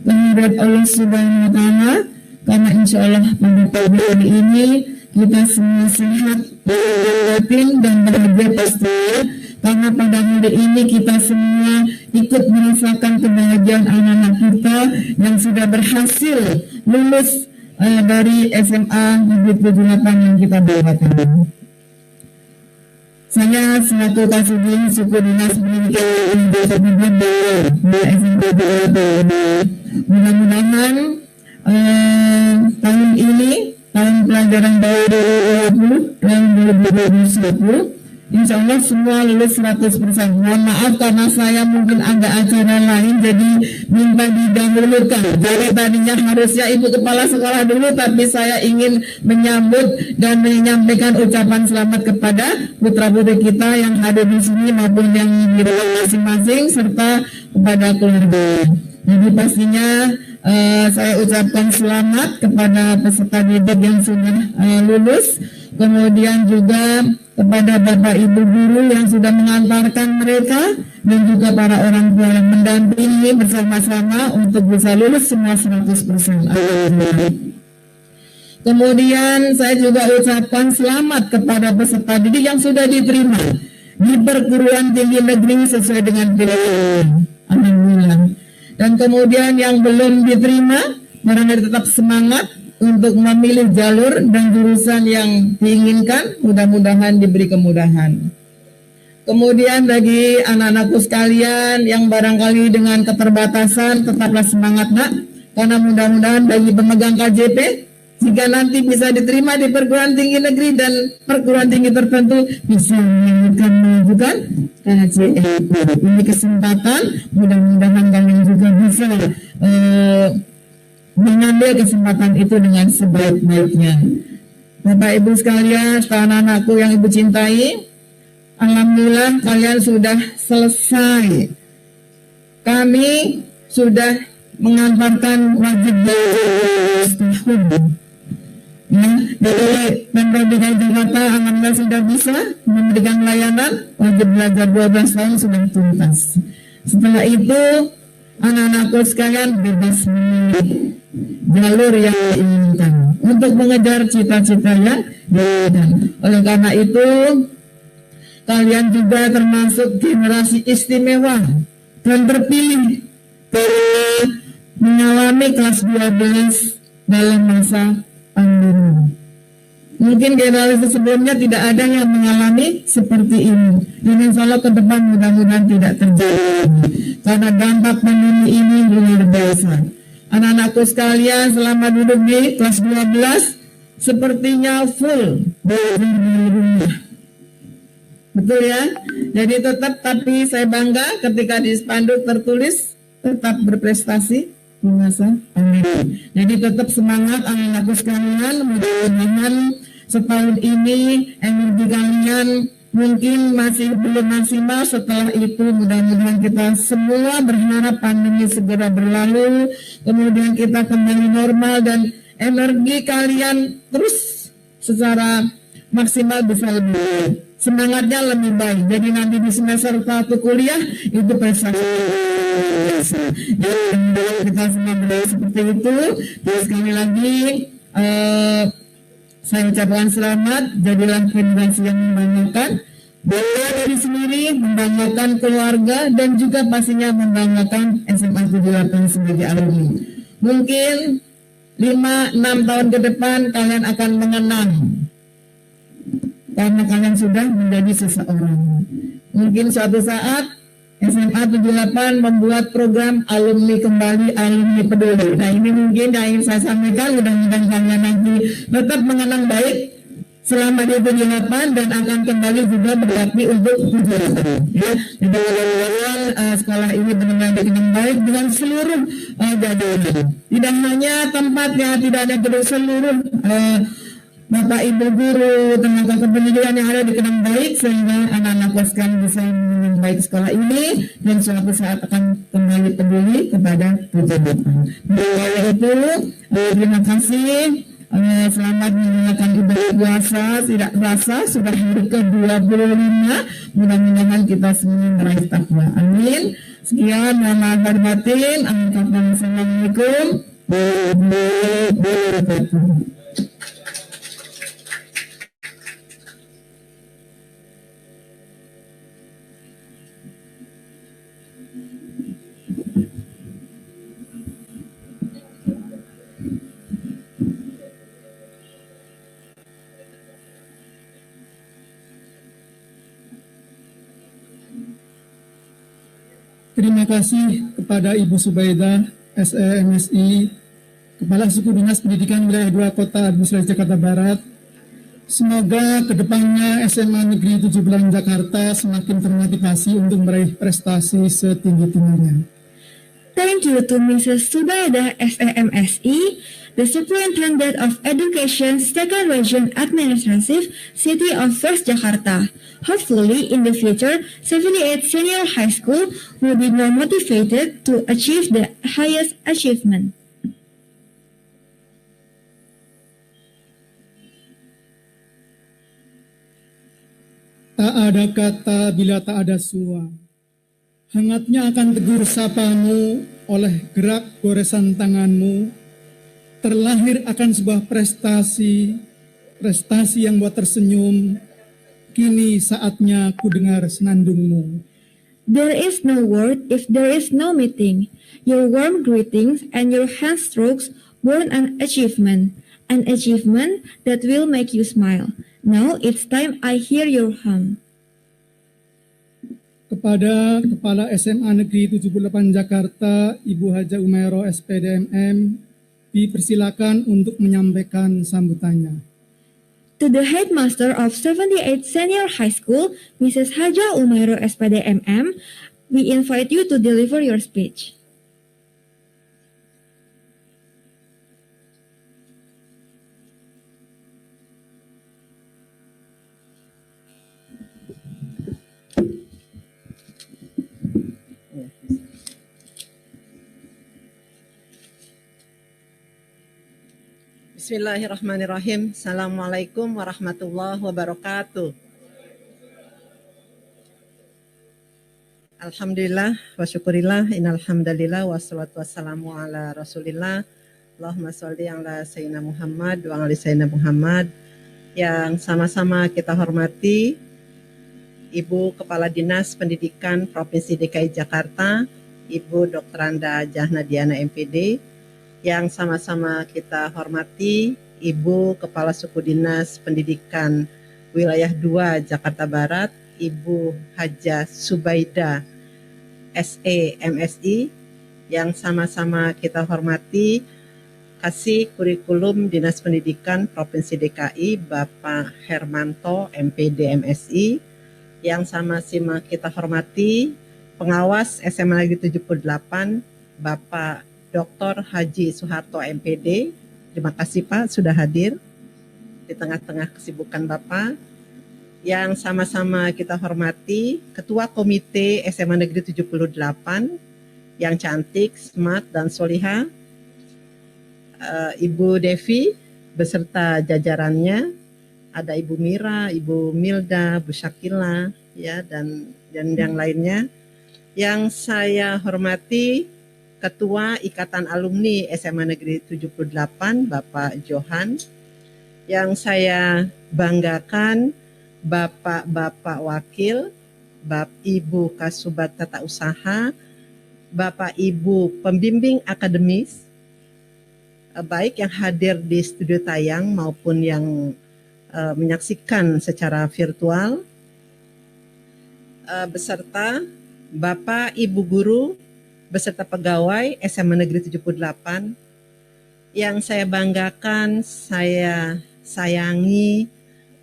kehadirat Allah Subhanahu wa Ta'ala, karena insya Allah pada pagi hari ini kita semua sehat, batin dan bahagia pastinya, karena pada hari ini kita semua ikut merasakan kebahagiaan anak-anak kita yang sudah berhasil lulus dari SMA Negeri 78 yang kita banggakan. Saya selaku Kasudin Suku Dinas Pendidikan SMP mudah-mudahan tahun ini, tahun pelajaran baru 2020 dan 2021, insya Allah semua lulus 100%. Mohon maaf karena saya mungkin ada acara lain, jadi minta didahulukan. Jadi tadinya harusnya Ibu Kepala Sekolah dulu, tapi saya ingin menyambut dan menyampaikan ucapan selamat kepada putra-putri kita yang hadir di sini maupun yang di rumah masing-masing, serta kepada keluarga. Jadi pastinya saya ucapkan selamat kepada peserta didik yang sudah lulus, kemudian juga kepada Bapak Ibu guru yang sudah mengantarkan mereka dan juga para orang tua yang mendampingi bersama-sama untuk bisa lulus semua 100%. Kemudian saya juga ucapkan selamat kepada peserta didik yang sudah diterima di perguruan tinggi negeri sesuai dengan pilihan. Alhamdulillah. Dan kemudian yang belum diterima, barangkali tetap semangat untuk memilih jalur dan jurusan yang diinginkan, mudah-mudahan diberi kemudahan. Kemudian bagi anak-anakku sekalian yang barangkali dengan keterbatasan, tetaplah semangat nak, karena mudah-mudahan bagi pemegang KJP, jika nanti bisa diterima di perguruan tinggi negeri dan perguruan tinggi tertentu, bisa menunjukkan KJP. Ini kesempatan, mudah-mudahan kalian juga bisa mengambil kesempatan itu dengan sebaik-baiknya. Bapak Ibu sekalian, anak-anakku yang Ibu cintai, alhamdulillah kalian sudah selesai. Kami sudah mengantarkan wajib setahun. Ya, dari Pemprov DKI Jakarta alhamdulillah sudah bisa memberikan layanan wajib belajar 12 tahun sudah tuntas. Setelah itu anak-anakku sekalian bebas memilih jalur yang diinginkan untuk mengejar cita-citanya. Dan oleh karena itu kalian juga termasuk generasi istimewa dan terpilih karena mengalami kelas 12 dalam masa pandemi. Mungkin generasi sebelumnya tidak ada yang mengalami seperti ini. Dan insya Allah ke depan mudah-mudahan tidak terjadi. Karena dampak pandemi ini luar biasa. Anak-anakku sekalian selama duduk di kelas 12 sepertinya full belajar di rumah. Betul ya? Jadi tetap, tapi saya bangga ketika di spanduk tertulis tetap berprestasi di masa pandemi. Jadi tetap semangat anak-anakku sekalian, mudah-mudahan setahun ini energi kalian mungkin masih belum maksimal. Setelah itu mudah-mudahan kita semua berharap pandemi segera berlalu, kemudian kita kembali normal dan energi kalian terus secara maksimal bisa lebih baik. Semangatnya lebih baik. Jadi nanti di semester 1 kuliah itu prestasi. Jadi kita semua berdoa seperti itu. Terus sekali lagi saya ucapkan selamat. Jadilah generasi yang membanggakan. Bangga dari sendiri, membanggakan keluarga, dan juga pastinya membanggakan SMA 78 sebagai alumni. Mungkin 5-6 tahun ke depan kalian akan mengenang karena kalian sudah menjadi seseorang. Mungkin suatu saat SMA 78 membuat program alumni kembali, alumni peduli. Nah ini mungkin yang ingin saya sampaikan, mudah-mudahan kalian nanti tetap mengenang baik selama di 78 dan akan kembali juga berbakti untuk tujuan. Ya, jadi mudah-mudahan sekolah ini benar-benar dikenang baik dengan seluruh jajaran. Tidak hanya tempatnya, tidak ada gedung, seluruh Bapak Ibu guru, tenaga kependidikan yang ada dikenang baik sehingga anak-anak sekalian bisa mengenang baik sekolah ini dan suatu saat akan kembali peduli kepada tujuan. Oleh itu, terima kasih. Selamat menjalankan ibadah puasa. Tidak terasa sudah hari ke-25. Mudah-mudahan kita semua meraih takwa. Amin. Sekian, mohon maaf lahir batin. Assalamualaikum warahmatullahi wabarakatuh. Terima kasih kepada Ibu Subaidah, SEMSI, Kepala Suku Dinas Pendidikan Wilayah 2 Kota Administrasi Jakarta Barat. Semoga kedepannya SMA Negeri 7 Jakarta semakin termotivasi untuk meraih prestasi setinggi-tingginya. Thank you to Mrs. Subaidah SEMSI, the Superintendent of Education, Second Region Administrative, City of First Jakarta. Hopefully, in the future, 78 Senior High School will be more motivated to achieve the highest achievement. Tak ada kata bila tak ada sua. Hangatnya akan tegur sapamu oleh gerak goresan tanganmu. Terlahir akan sebuah prestasi yang buat tersenyum. Kini saatnya ku dengar senandungmu. There is no word if there is no meeting. Your warm greetings and your hand strokes born an achievement that will make you smile. Now it's time I hear your hum. Kepada Kepala SMA Negeri 78 Jakarta, Ibu Haja Umairo SPD MM, dipersilakan untuk menyampaikan sambutannya. To the headmaster of 78 Senior High School, Mrs. Haja Umairo SPD MM, we invite you to deliver your speech. Bismillahirrahmanirrahim. Assalamualaikum warahmatullahi wabarakatuh. Alhamdulillah wa syukurillah, innal hamdalillah wassalatu wassalamu ala Rasulillah. Allahumma sholli ala sayyidina Muhammad wa ala sayyidina Muhammad. Yang sama-sama kita hormati Ibu Kepala Dinas Pendidikan Provinsi DKI Jakarta, Ibu Dr. Anda Jahna Diana MPD. Yang sama-sama kita hormati Ibu Kepala Suku Dinas Pendidikan Wilayah 2 Jakarta Barat, Ibu Haja Subaida SE MSI. Yang sama-sama kita hormati Kasih Kurikulum Dinas Pendidikan Provinsi DKI Bapak Hermanto MPD MSI. Yang sama-sama kita hormati Pengawas SMA Negeri 78 Bapak Dr. Haji Soeharto MPD. Terima kasih Pak sudah hadir di tengah-tengah kesibukan Bapak. Yang sama-sama kita hormati Ketua Komite SMA Negeri 78 yang cantik, smart, dan solihah, Ibu Devi beserta jajarannya. Ada Ibu Mira, Ibu Milda, Bu Syakila, ya, dan yang lainnya. Yang saya hormati Ketua Ikatan Alumni SMA Negeri 78, Bapak Johan. Yang saya banggakan, Bapak-Bapak Wakil, Bapak Ibu Kasubat Tata Usaha, Bapak Ibu Pembimbing Akademis, baik yang hadir di studio tayang maupun yang menyaksikan secara virtual, beserta Bapak Ibu Guru, beserta pegawai SMA Negeri 78, yang saya banggakan, saya sayangi,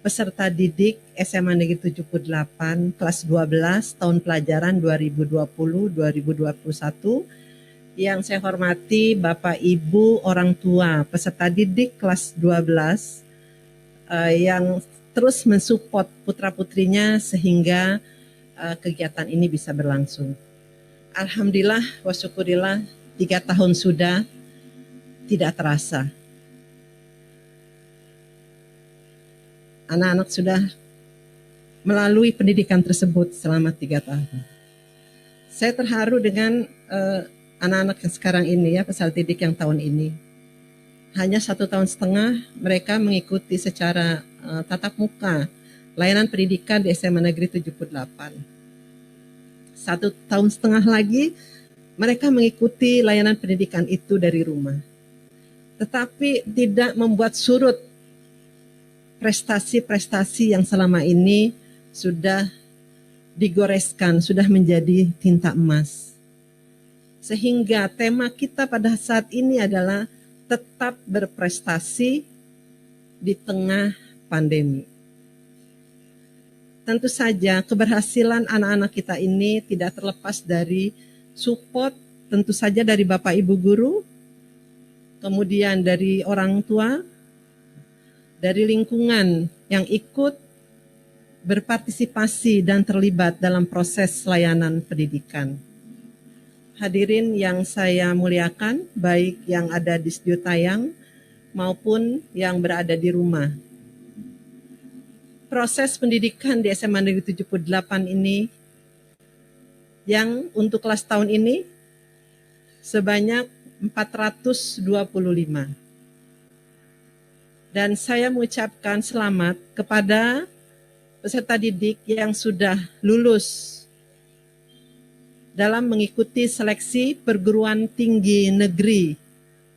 peserta didik SMA Negeri 78 kelas 12 tahun pelajaran 2020-2021, yang saya hormati Bapak Ibu orang tua peserta didik kelas 12 yang terus mensupport putra-putrinya sehingga kegiatan ini bisa berlangsung. Alhamdulillah wa syukurillah, 3 tahun sudah, tidak terasa. Anak-anak sudah melalui pendidikan tersebut selama 3 tahun. Saya terharu dengan anak-anak yang sekarang ini, ya, peserta didik yang tahun ini. Hanya 1,5 tahun mereka mengikuti secara tatap muka layanan pendidikan di SMA Negeri 78. 1,5 tahun lagi mereka mengikuti layanan pendidikan itu dari rumah. Tetapi tidak membuat surut prestasi-prestasi yang selama ini sudah digoreskan, sudah menjadi tinta emas. Sehingga tema kita pada saat ini adalah tetap berprestasi di tengah pandemi. Tentu saja keberhasilan anak-anak kita ini tidak terlepas dari support tentu saja dari Bapak Ibu Guru, kemudian dari orang tua, dari lingkungan yang ikut berpartisipasi dan terlibat dalam proses layanan pendidikan. Hadirin yang saya muliakan, baik yang ada di studio tayang maupun yang berada di rumah. proses pendidikan di SMA Negeri 78 ini yang untuk kelas tahun ini sebanyak 425. Dan saya mengucapkan selamat kepada peserta didik yang sudah lulus dalam mengikuti seleksi perguruan tinggi negeri,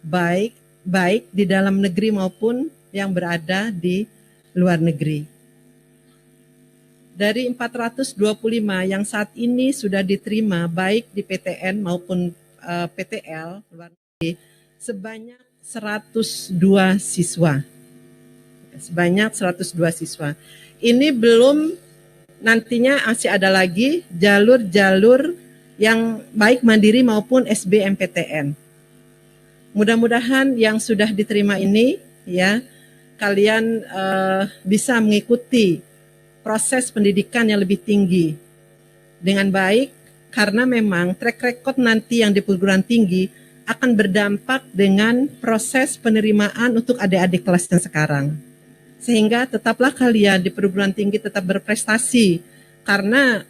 baik di dalam negeri maupun yang berada di luar negeri. Dari 425 yang saat ini sudah diterima baik di PTN maupun PTL luar negeri, sebanyak 102 siswa. Sebanyak 102 siswa. Ini belum, nantinya masih ada lagi jalur-jalur yang baik mandiri maupun SBMPTN. Mudah-mudahan yang sudah diterima ini ya kalian bisa mengikuti proses pendidikan yang lebih tinggi dengan baik, karena memang track record nanti yang di perguruan tinggi akan berdampak dengan proses penerimaan untuk adik-adik kelas yang sekarang. Sehingga tetaplah kalian di perguruan tinggi tetap berprestasi, karena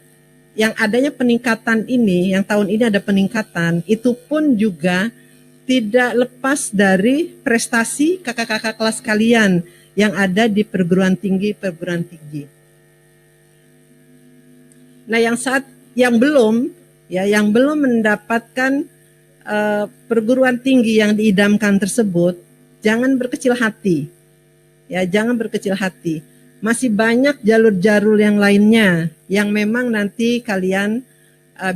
yang adanya peningkatan ini, yang tahun ini ada peningkatan, itu pun juga tidak lepas dari prestasi kakak-kakak kelas kalian yang ada di perguruan tinggi. Nah, yang belum mendapatkan perguruan tinggi yang diidamkan tersebut, jangan berkecil hati. Ya, jangan berkecil hati. Masih banyak jalur-jalur yang lainnya yang memang nanti kalian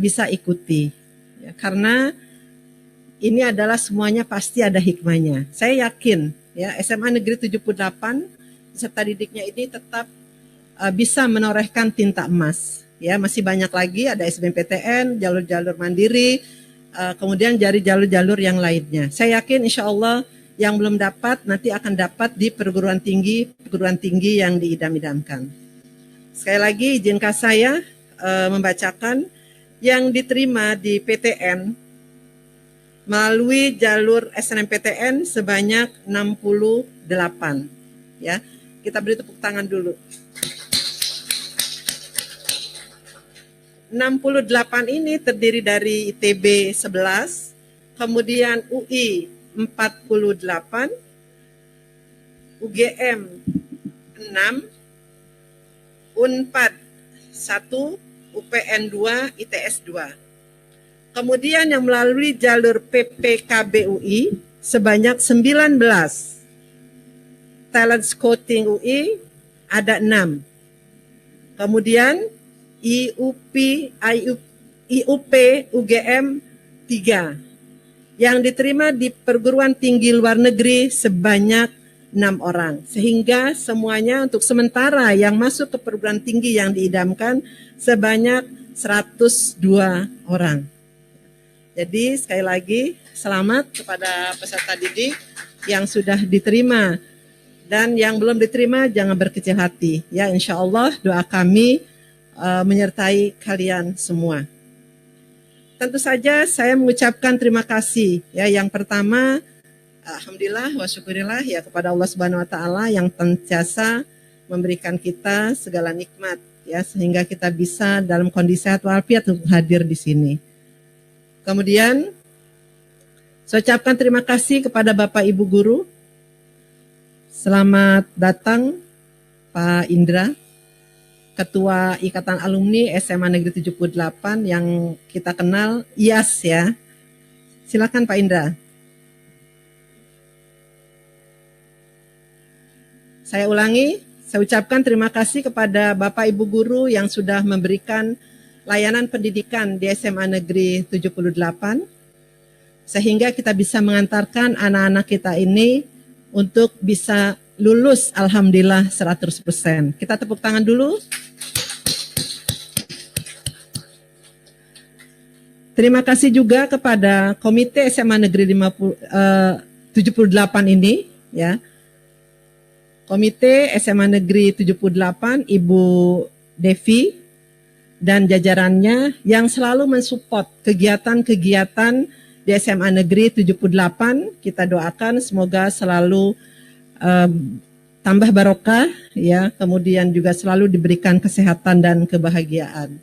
bisa ikuti. Ya, karena ini adalah semuanya pasti ada hikmahnya. Saya yakin ya SMA Negeri 78 peserta didiknya ini tetap bisa menorehkan tinta emas. Ya, masih banyak lagi ada SBMPTN, jalur-jalur mandiri, kemudian jalur-jalur yang lainnya. Saya yakin insya Allah yang belum dapat nanti akan dapat di perguruan tinggi yang diidam-idamkan. Sekali lagi izinkan saya membacakan yang diterima di PTN melalui jalur SNMPTN sebanyak 68. Ya, kita beri tepuk tangan dulu. 68 ini terdiri dari ITB 11, kemudian UI 48, UGM 6, Unpad 1, UPN 2, ITS 2. Kemudian yang melalui jalur PPKB UI sebanyak 19. Talent Scouting UI ada 6. Kemudian IUP UGM 3. Yang diterima di perguruan tinggi luar negeri sebanyak 6 orang. Sehingga semuanya untuk sementara yang masuk ke perguruan tinggi yang diidamkan sebanyak 102 orang. Jadi sekali lagi selamat kepada peserta didik yang sudah diterima. Dan yang belum diterima jangan berkecil hati. Ya, insya Allah doa kami menyertai kalian semua. Tentu saja saya mengucapkan terima kasih. Ya, yang pertama, alhamdulillah wa syukurillah ya kepada Allah Subhanahu wa taala yang senantiasa memberikan kita segala nikmat ya sehingga kita bisa dalam kondisi sehat walafiat untuk hadir di sini. Kemudian saya ucapkan terima kasih kepada Bapak Ibu guru. Selamat datang Pak Indra, Ketua Ikatan Alumni SMA Negeri 78 yang kita kenal IAS ya. Silakan Pak Indra. Saya ulangi, saya ucapkan terima kasih kepada Bapak Ibu guru yang sudah memberikan layanan pendidikan di SMA Negeri 78 sehingga kita bisa mengantarkan anak-anak kita ini untuk bisa lulus alhamdulillah 100%. Kita tepuk tangan dulu. Terima kasih juga kepada Komite SMA Negeri 78 ini, ya. Komite SMA Negeri 78, Ibu Devi dan jajarannya yang selalu mensupport kegiatan-kegiatan di SMA Negeri 78. Kita doakan semoga selalu tambah barokah, ya, kemudian juga selalu diberikan kesehatan dan kebahagiaan.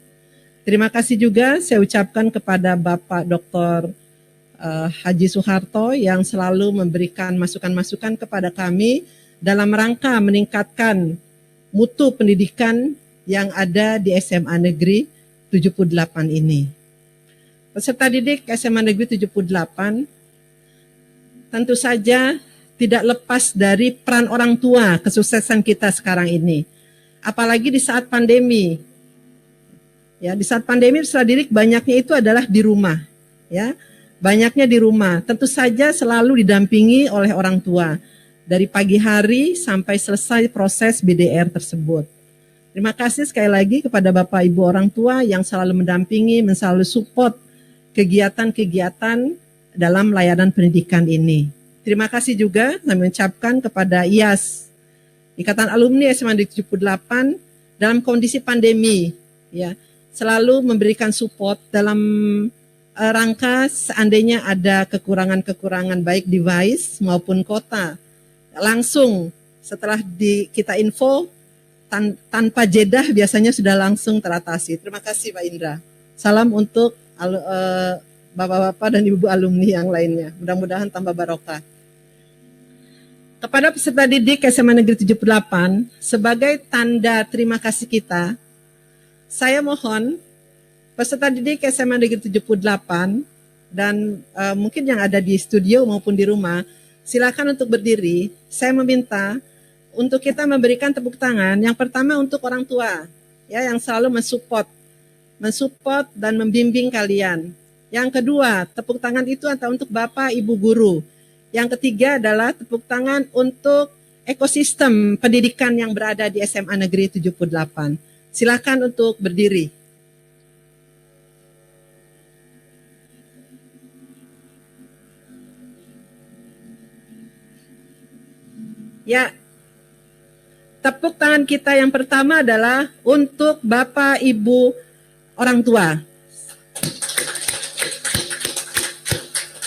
Terima kasih juga saya ucapkan kepada Bapak Dr. Haji Soeharto yang selalu memberikan masukan-masukan kepada kami dalam rangka meningkatkan mutu pendidikan yang ada di SMA Negeri 78 ini. Peserta didik SMA Negeri 78 tentu saja tidak lepas dari peran orang tua kesuksesan kita sekarang ini. Apalagi di saat pandemi. Ya, di saat pandemi peserta didik banyaknya itu adalah di rumah, ya. Banyaknya di rumah. Tentu saja selalu didampingi oleh orang tua dari pagi hari sampai selesai proses BDR tersebut. Terima kasih sekali lagi kepada Bapak Ibu orang tua yang selalu mendampingi, selalu support kegiatan-kegiatan dalam layanan pendidikan ini. Terima kasih juga kami ucapkan kepada IAS, Ikatan Alumni SMA Negeri 78 dalam kondisi pandemi, ya, selalu memberikan support dalam rangka seandainya ada kekurangan-kekurangan baik device maupun kota. Langsung setelah kita info tanpa jedah biasanya sudah langsung teratasi. Terima kasih Pak Indra. Salam untuk bapak-bapak dan ibu alumni yang lainnya. Mudah-mudahan tambah barokah. Kepada peserta didik SMA Negeri 78, sebagai tanda terima kasih kita, saya mohon peserta didik SMA Negeri 78 dan mungkin yang ada di studio maupun di rumah, silakan untuk berdiri. Saya meminta untuk kita memberikan tepuk tangan. Yang pertama untuk orang tua, ya, yang selalu mensupport dan membimbing kalian. Yang kedua, tepuk tangan itu adalah untuk Bapak Ibu guru. Yang ketiga adalah tepuk tangan untuk ekosistem pendidikan yang berada di SMA Negeri 78. Silakan untuk berdiri. Ya, tepuk tangan kita yang pertama adalah untuk Bapak Ibu orang tua.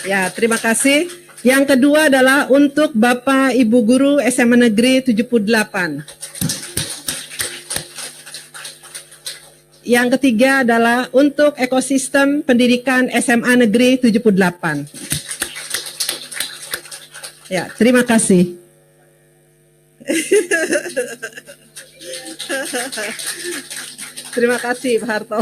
Ya, terima kasih. Yang kedua adalah untuk Bapak Ibu guru SMA Negeri 78. Yang ketiga adalah untuk ekosistem pendidikan SMA Negeri 78. Ya, terima kasih. Terima kasih Pak Harto.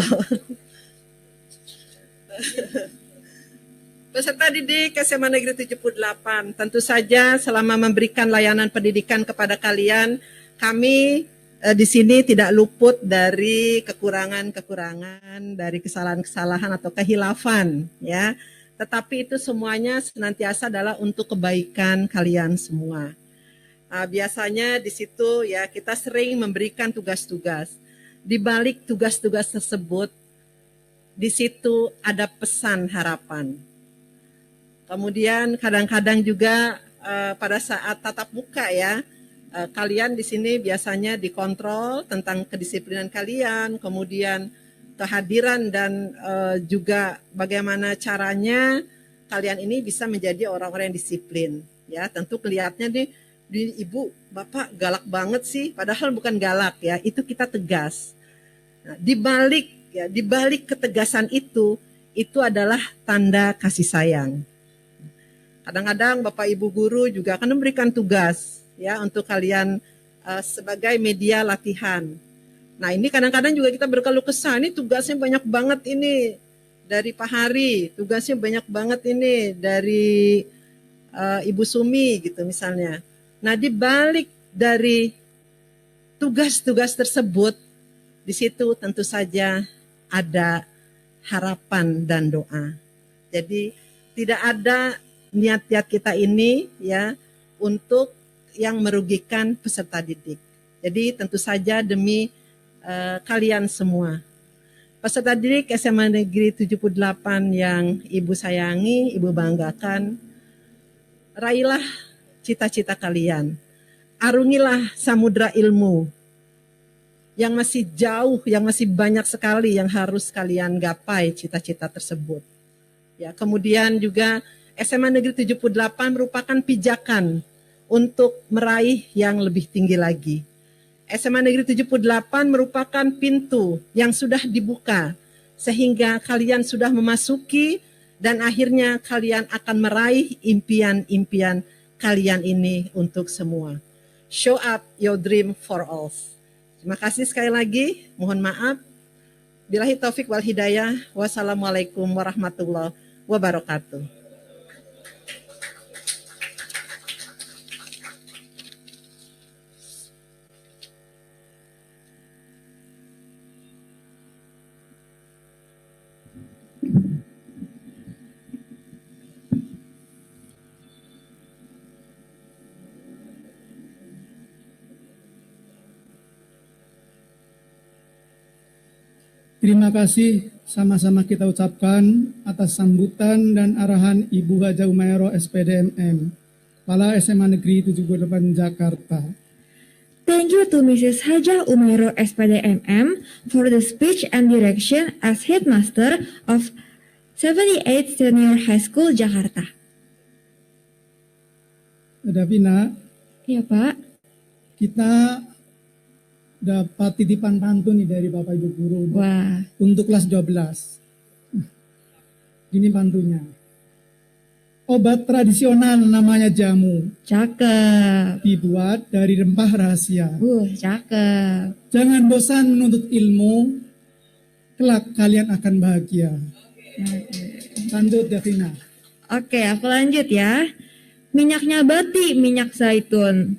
Peserta didik SMA Negeri 78, tentu saja selama memberikan layanan pendidikan kepada kalian, kami di sini tidak luput dari kekurangan-kekurangan, dari kesalahan-kesalahan atau kehilafan, ya. Tetapi itu semuanya senantiasa adalah untuk kebaikan kalian semua. Biasanya di situ ya kita sering memberikan tugas-tugas. Di balik tugas-tugas tersebut, di situ ada pesan harapan. Kemudian kadang-kadang juga pada saat tatap muka ya, kalian di sini biasanya dikontrol tentang kedisiplinan kalian, kemudian kehadiran dan juga bagaimana caranya kalian ini bisa menjadi orang-orang yang disiplin. Ya, tentu kelihatannya di ibu, bapak galak banget sih, padahal bukan galak ya, itu kita tegas. Nah, di balik ketegasan itu adalah tanda kasih sayang. Kadang-kadang Bapak Ibu guru juga akan memberikan tugas ya untuk kalian sebagai media latihan. Nah, ini kadang-kadang juga kita berkeluh kesah, ini tugasnya banyak banget ini dari Pak Hari, tugasnya banyak banget ini dari Ibu Sumi gitu misalnya. Nah, di balik dari tugas-tugas tersebut, di situ tentu saja ada harapan dan doa. Jadi tidak ada niat-niat kita ini ya untuk yang merugikan peserta didik. Jadi tentu saja demi kalian semua. Peserta didik SMA Negeri 78 yang Ibu sayangi, Ibu banggakan, raihlah cita-cita kalian. Arungilah samudra ilmu yang masih jauh, yang masih banyak sekali yang harus kalian gapai cita-cita tersebut. Ya, kemudian juga SMA Negeri 78 merupakan pijakan untuk meraih yang lebih tinggi lagi. SMA Negeri 78 merupakan pintu yang sudah dibuka sehingga kalian sudah memasuki dan akhirnya kalian akan meraih impian-impian kalian ini untuk semua. Show up your dream for all. Terima kasih sekali lagi. Mohon maaf. Billahi taufik wal hidayah. Wassalamualaikum warahmatullahi wabarakatuh. Terima kasih sama-sama kita ucapkan atas sambutan dan arahan Ibu Haja Umairo SPDMM, Kepala SMA Negeri 78 Jakarta. Thank you to Mrs. Hajah Umairo SPDMM for the speech and direction as Headmaster of 78 Senior High School Jakarta. Davina, Iya Pak. kita dapat titipan pantun nih dari Bapak Ibu Guru. Wah. Untuk kelas 12. Ini pantunnya. Obat tradisional namanya jamu. Cakep. Dibuat dari rempah rahasia. Cakep. Jangan bosan menuntut ilmu. Kelak kalian akan bahagia. Lanjut Davina. Oke, aku lanjut ya. Minyaknya bati, minyak zaitun.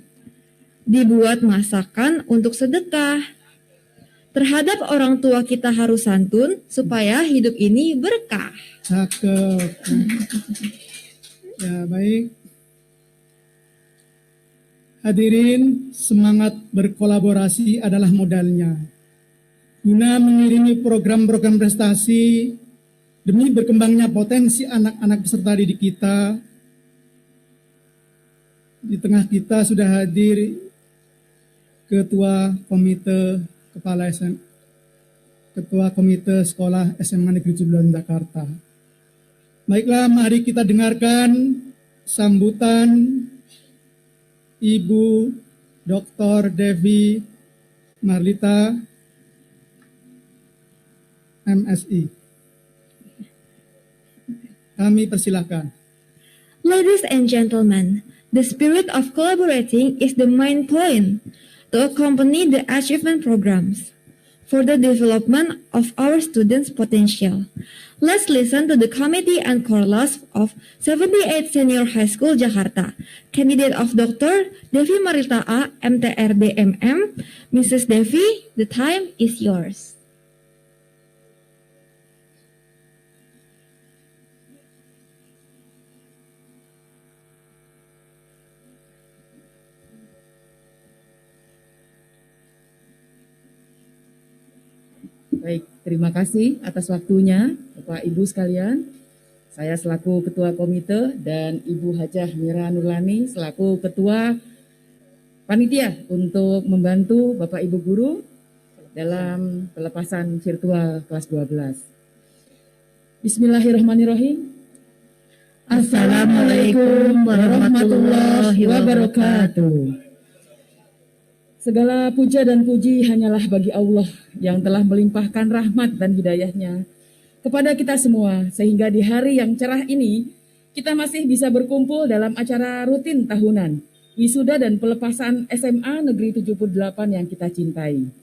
Dibuat masakan untuk sedekah. Terhadap orang tua kita harus santun supaya hidup ini berkah. Cakep. Ya, baik. Hadirin, semangat berkolaborasi adalah modalnya. Guna mengiringi program-program prestasi demi berkembangnya potensi anak-anak peserta didik kita, di tengah kita sudah hadir Ketua Komite Ketua Komite Sekolah SMA Negeri 79 Jakarta. Baiklah, mari kita dengarkan sambutan Ibu Dr. Devi Marlita, MSI. Kami persilahkan. Ladies and gentlemen, the spirit of collaborating is the main point to accompany the achievement programs for the development of our students' potential. Let's listen to the committee and chorus of 78 Senior High School Jakarta. Candidate of Dr. Devi Marita A, MTRD MM. Mrs. Devi, the time is yours. Baik, terima kasih atas waktunya, Bapak Ibu sekalian. Saya selaku Ketua Komite dan Ibu Hajah Mira Nurlani selaku Ketua Panitia untuk membantu Bapak Ibu Guru dalam pelepasan virtual kelas 12. Bismillahirrahmanirrahim. Assalamualaikum warahmatullahi wabarakatuh. Segala puja dan puji hanyalah bagi Allah yang telah melimpahkan rahmat dan hidayahnya kepada kita semua, sehingga di hari yang cerah ini kita masih bisa berkumpul dalam acara rutin tahunan, wisuda dan pelepasan SMA Negeri 78 yang kita cintai.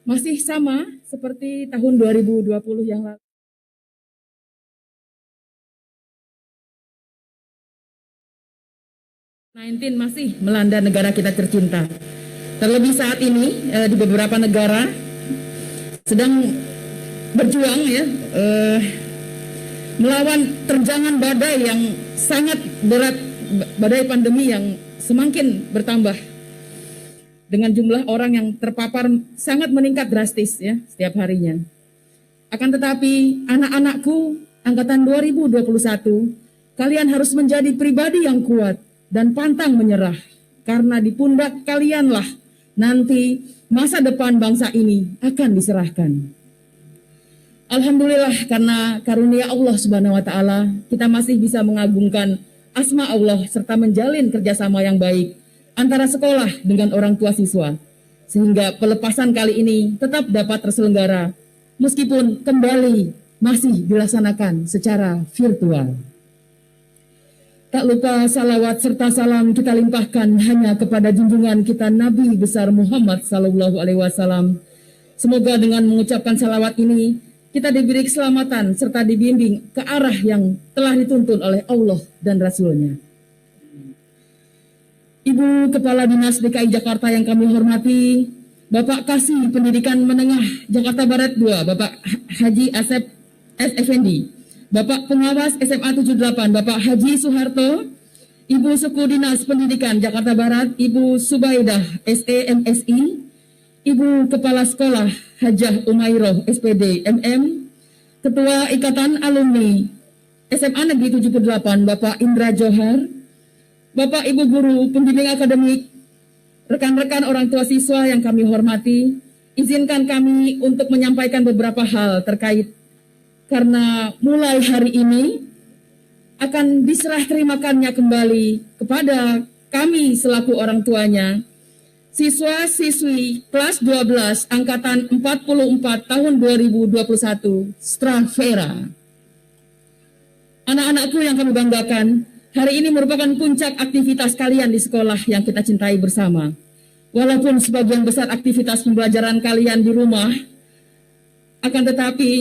Masih sama seperti tahun 2020 yang lalu. COVID-19 masih melanda negara kita tercinta. Terlebih saat ini di beberapa negara sedang berjuang ya melawan terjangan badai yang sangat berat, badai pandemi yang semakin bertambah dengan jumlah orang yang terpapar sangat meningkat drastis ya setiap harinya. Akan tetapi anak-anakku angkatan 2021, kalian harus menjadi pribadi yang kuat dan pantang menyerah, karena di pundak kalianlah nanti masa depan bangsa ini akan diserahkan. Alhamdulillah, karena karunia Allah Subhanahu wa taala kita masih bisa mengagungkan asma Allah serta menjalin kerjasama yang baik antara sekolah dengan orang tua siswa, sehingga pelepasan kali ini tetap dapat terselenggara meskipun kembali masih dilaksanakan secara virtual. Tak lupa salawat serta salam kita limpahkan hanya kepada junjungan kita Nabi besar Muhammad Sallallahu Alaihi Wasallam. Semoga dengan mengucapkan salawat ini kita diberi keselamatan serta dibimbing ke arah yang telah dituntun oleh Allah dan Rasul-Nya. Ibu Kepala Dinas DKI Jakarta yang kami hormati, Bapak Kasih Pendidikan Menengah Jakarta Barat II, Bapak Haji Asep S. Effendi, Bapak Pengawas SMA 78, Bapak Haji Soeharto, Ibu Suku Dinas Pendidikan Jakarta Barat, Ibu Subaidah SEMSI, Ibu Kepala Sekolah Hajah Umairoh SPD MM, Ketua Ikatan Alumni SMA Negeri 78, Bapak Indra Johar, Bapak Ibu Guru Pembimbing Akademik, rekan-rekan orang tua siswa yang kami hormati, izinkan kami untuk menyampaikan beberapa hal terkait karena mulai hari ini akan diserah terimakannya kembali kepada kami selaku orang tuanya, siswa-siswi kelas 12 angkatan 44 tahun 2021 Stravera. Anak-anakku yang kami banggakan, hari ini merupakan puncak aktivitas kalian di sekolah yang kita cintai bersama. Walaupun sebagian besar aktivitas pembelajaran kalian di rumah, akan tetapi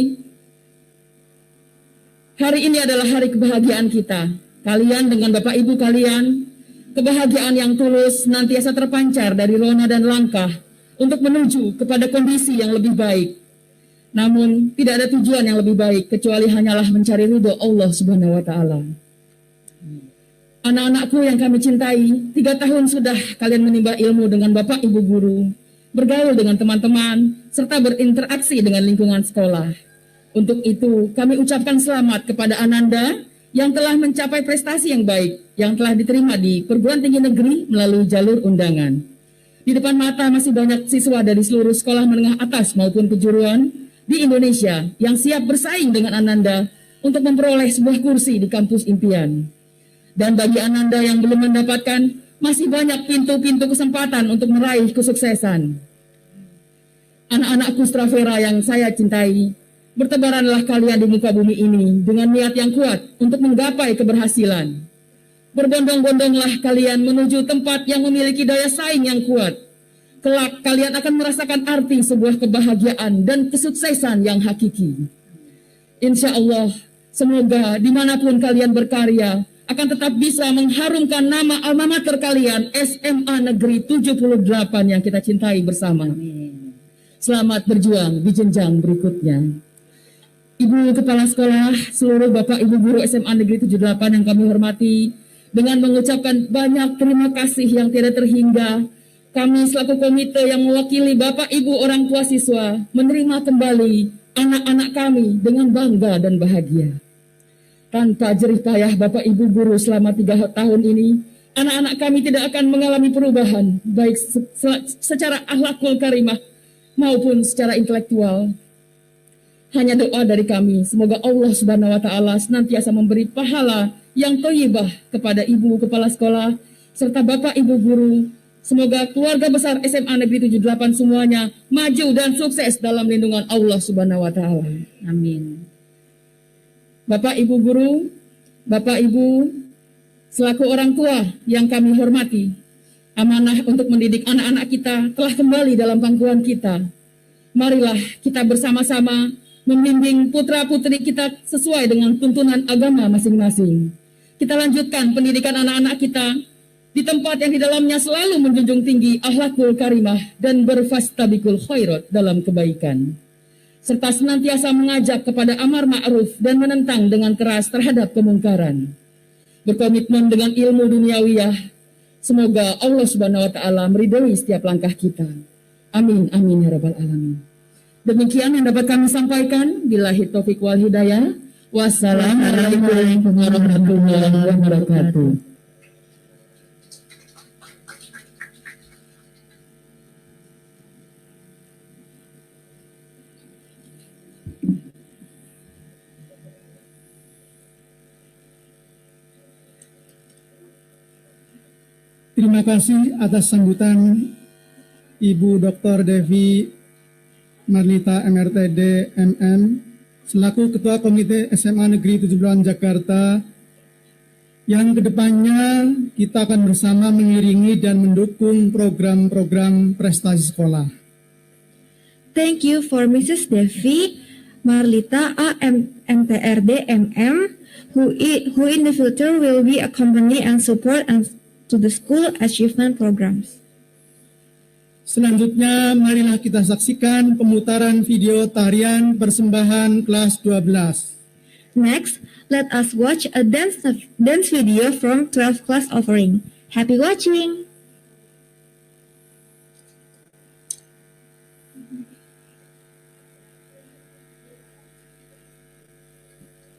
hari ini adalah hari kebahagiaan kita. Kalian dengan Bapak Ibu kalian, kebahagiaan yang tulus senantiasa terpancar dari rona dan langkah untuk menuju kepada kondisi yang lebih baik. Namun, tidak ada tujuan yang lebih baik kecuali hanyalah mencari ridho Allah Subhanahu wa Ta'ala. Anak-anakku yang kami cintai, 3 tahun sudah kalian menimba ilmu dengan Bapak Ibu guru, bergaul dengan teman-teman, serta berinteraksi dengan lingkungan sekolah. Untuk itu, kami ucapkan selamat kepada Ananda yang telah mencapai prestasi yang baik, yang telah diterima di perguruan tinggi negeri melalui jalur undangan. Di depan mata masih banyak siswa dari seluruh sekolah menengah atas maupun kejuruan di Indonesia yang siap bersaing dengan Ananda untuk memperoleh sebuah kursi di kampus impian. Dan bagi Ananda yang belum mendapatkan, masih banyak pintu-pintu kesempatan untuk meraih kesuksesan. Anak-anakku Stravera yang saya cintai, bertebaranlah kalian di muka bumi ini dengan niat yang kuat untuk menggapai keberhasilan. Berbondong-bondonglah kalian menuju tempat yang memiliki daya saing yang kuat. Kelak kalian akan merasakan arti sebuah kebahagiaan dan kesuksesan yang hakiki. Insya Allah, semoga dimanapun kalian berkarya, akan tetap bisa mengharumkan nama alma mater kalian, SMA Negeri 78 yang kita cintai bersama. Selamat berjuang di jenjang berikutnya. Ibu Kepala Sekolah, seluruh Bapak Ibu Guru SMA Negeri 78 yang kami hormati, dengan mengucapkan banyak terima kasih yang tidak terhingga, kami selaku komite yang mewakili Bapak Ibu orang tua siswa menerima kembali anak-anak kami dengan bangga dan bahagia. Tanpa jerih payah Bapak Ibu Guru selama 3 tahun ini, anak-anak kami tidak akan mengalami perubahan, baik secara akhlakul karimah maupun secara intelektual. Hanya doa dari kami, semoga Allah Subhanahu wa Ta'ala senantiasa memberi pahala yang thayyibah kepada Ibu Kepala Sekolah serta Bapak Ibu Guru. Semoga keluarga besar SMA Negeri 78 semuanya maju dan sukses dalam lindungan Allah Subhanahu wa Ta'ala. Amin. Bapak Ibu Guru, Bapak Ibu selaku orang tua yang kami hormati, amanah untuk mendidik anak-anak kita telah kembali dalam pangkuan kita. Marilah kita bersama-sama membimbing putra-putri kita sesuai dengan tuntunan agama masing-masing. Kita lanjutkan pendidikan anak-anak kita di tempat yang di dalamnya selalu menjunjung tinggi akhlakul karimah dan berfastabikul khairat dalam kebaikan, serta senantiasa mengajak kepada amar ma'ruf dan menentang dengan keras terhadap kemungkaran. Berkomitmen dengan ilmu duniawiyah. Semoga Allah Subhanahu wa Ta'ala meridhoi setiap langkah kita. Amin amin ya rabbal alamin. Demikian yang dapat kami sampaikan. Billahi taufik wal hidayah. Wassalamualaikum warahmatullahi wabarakatuh. Terima kasih atas sambutan Ibu Dr. Devi Marlita MRTD MM selaku Ketua Komite SMA Negeri 17 Jakarta, yang kedepannya kita akan bersama mengiringi dan mendukung program-program prestasi sekolah. Thank you for Mrs. Devi Marlita MTRD MM, who in the future will be accompany and support to the school achievement programs. Selanjutnya, marilah kita saksikan pemutaran video tarian persembahan kelas 12. Next, let us watch a dance video from 12th class offering. Happy watching!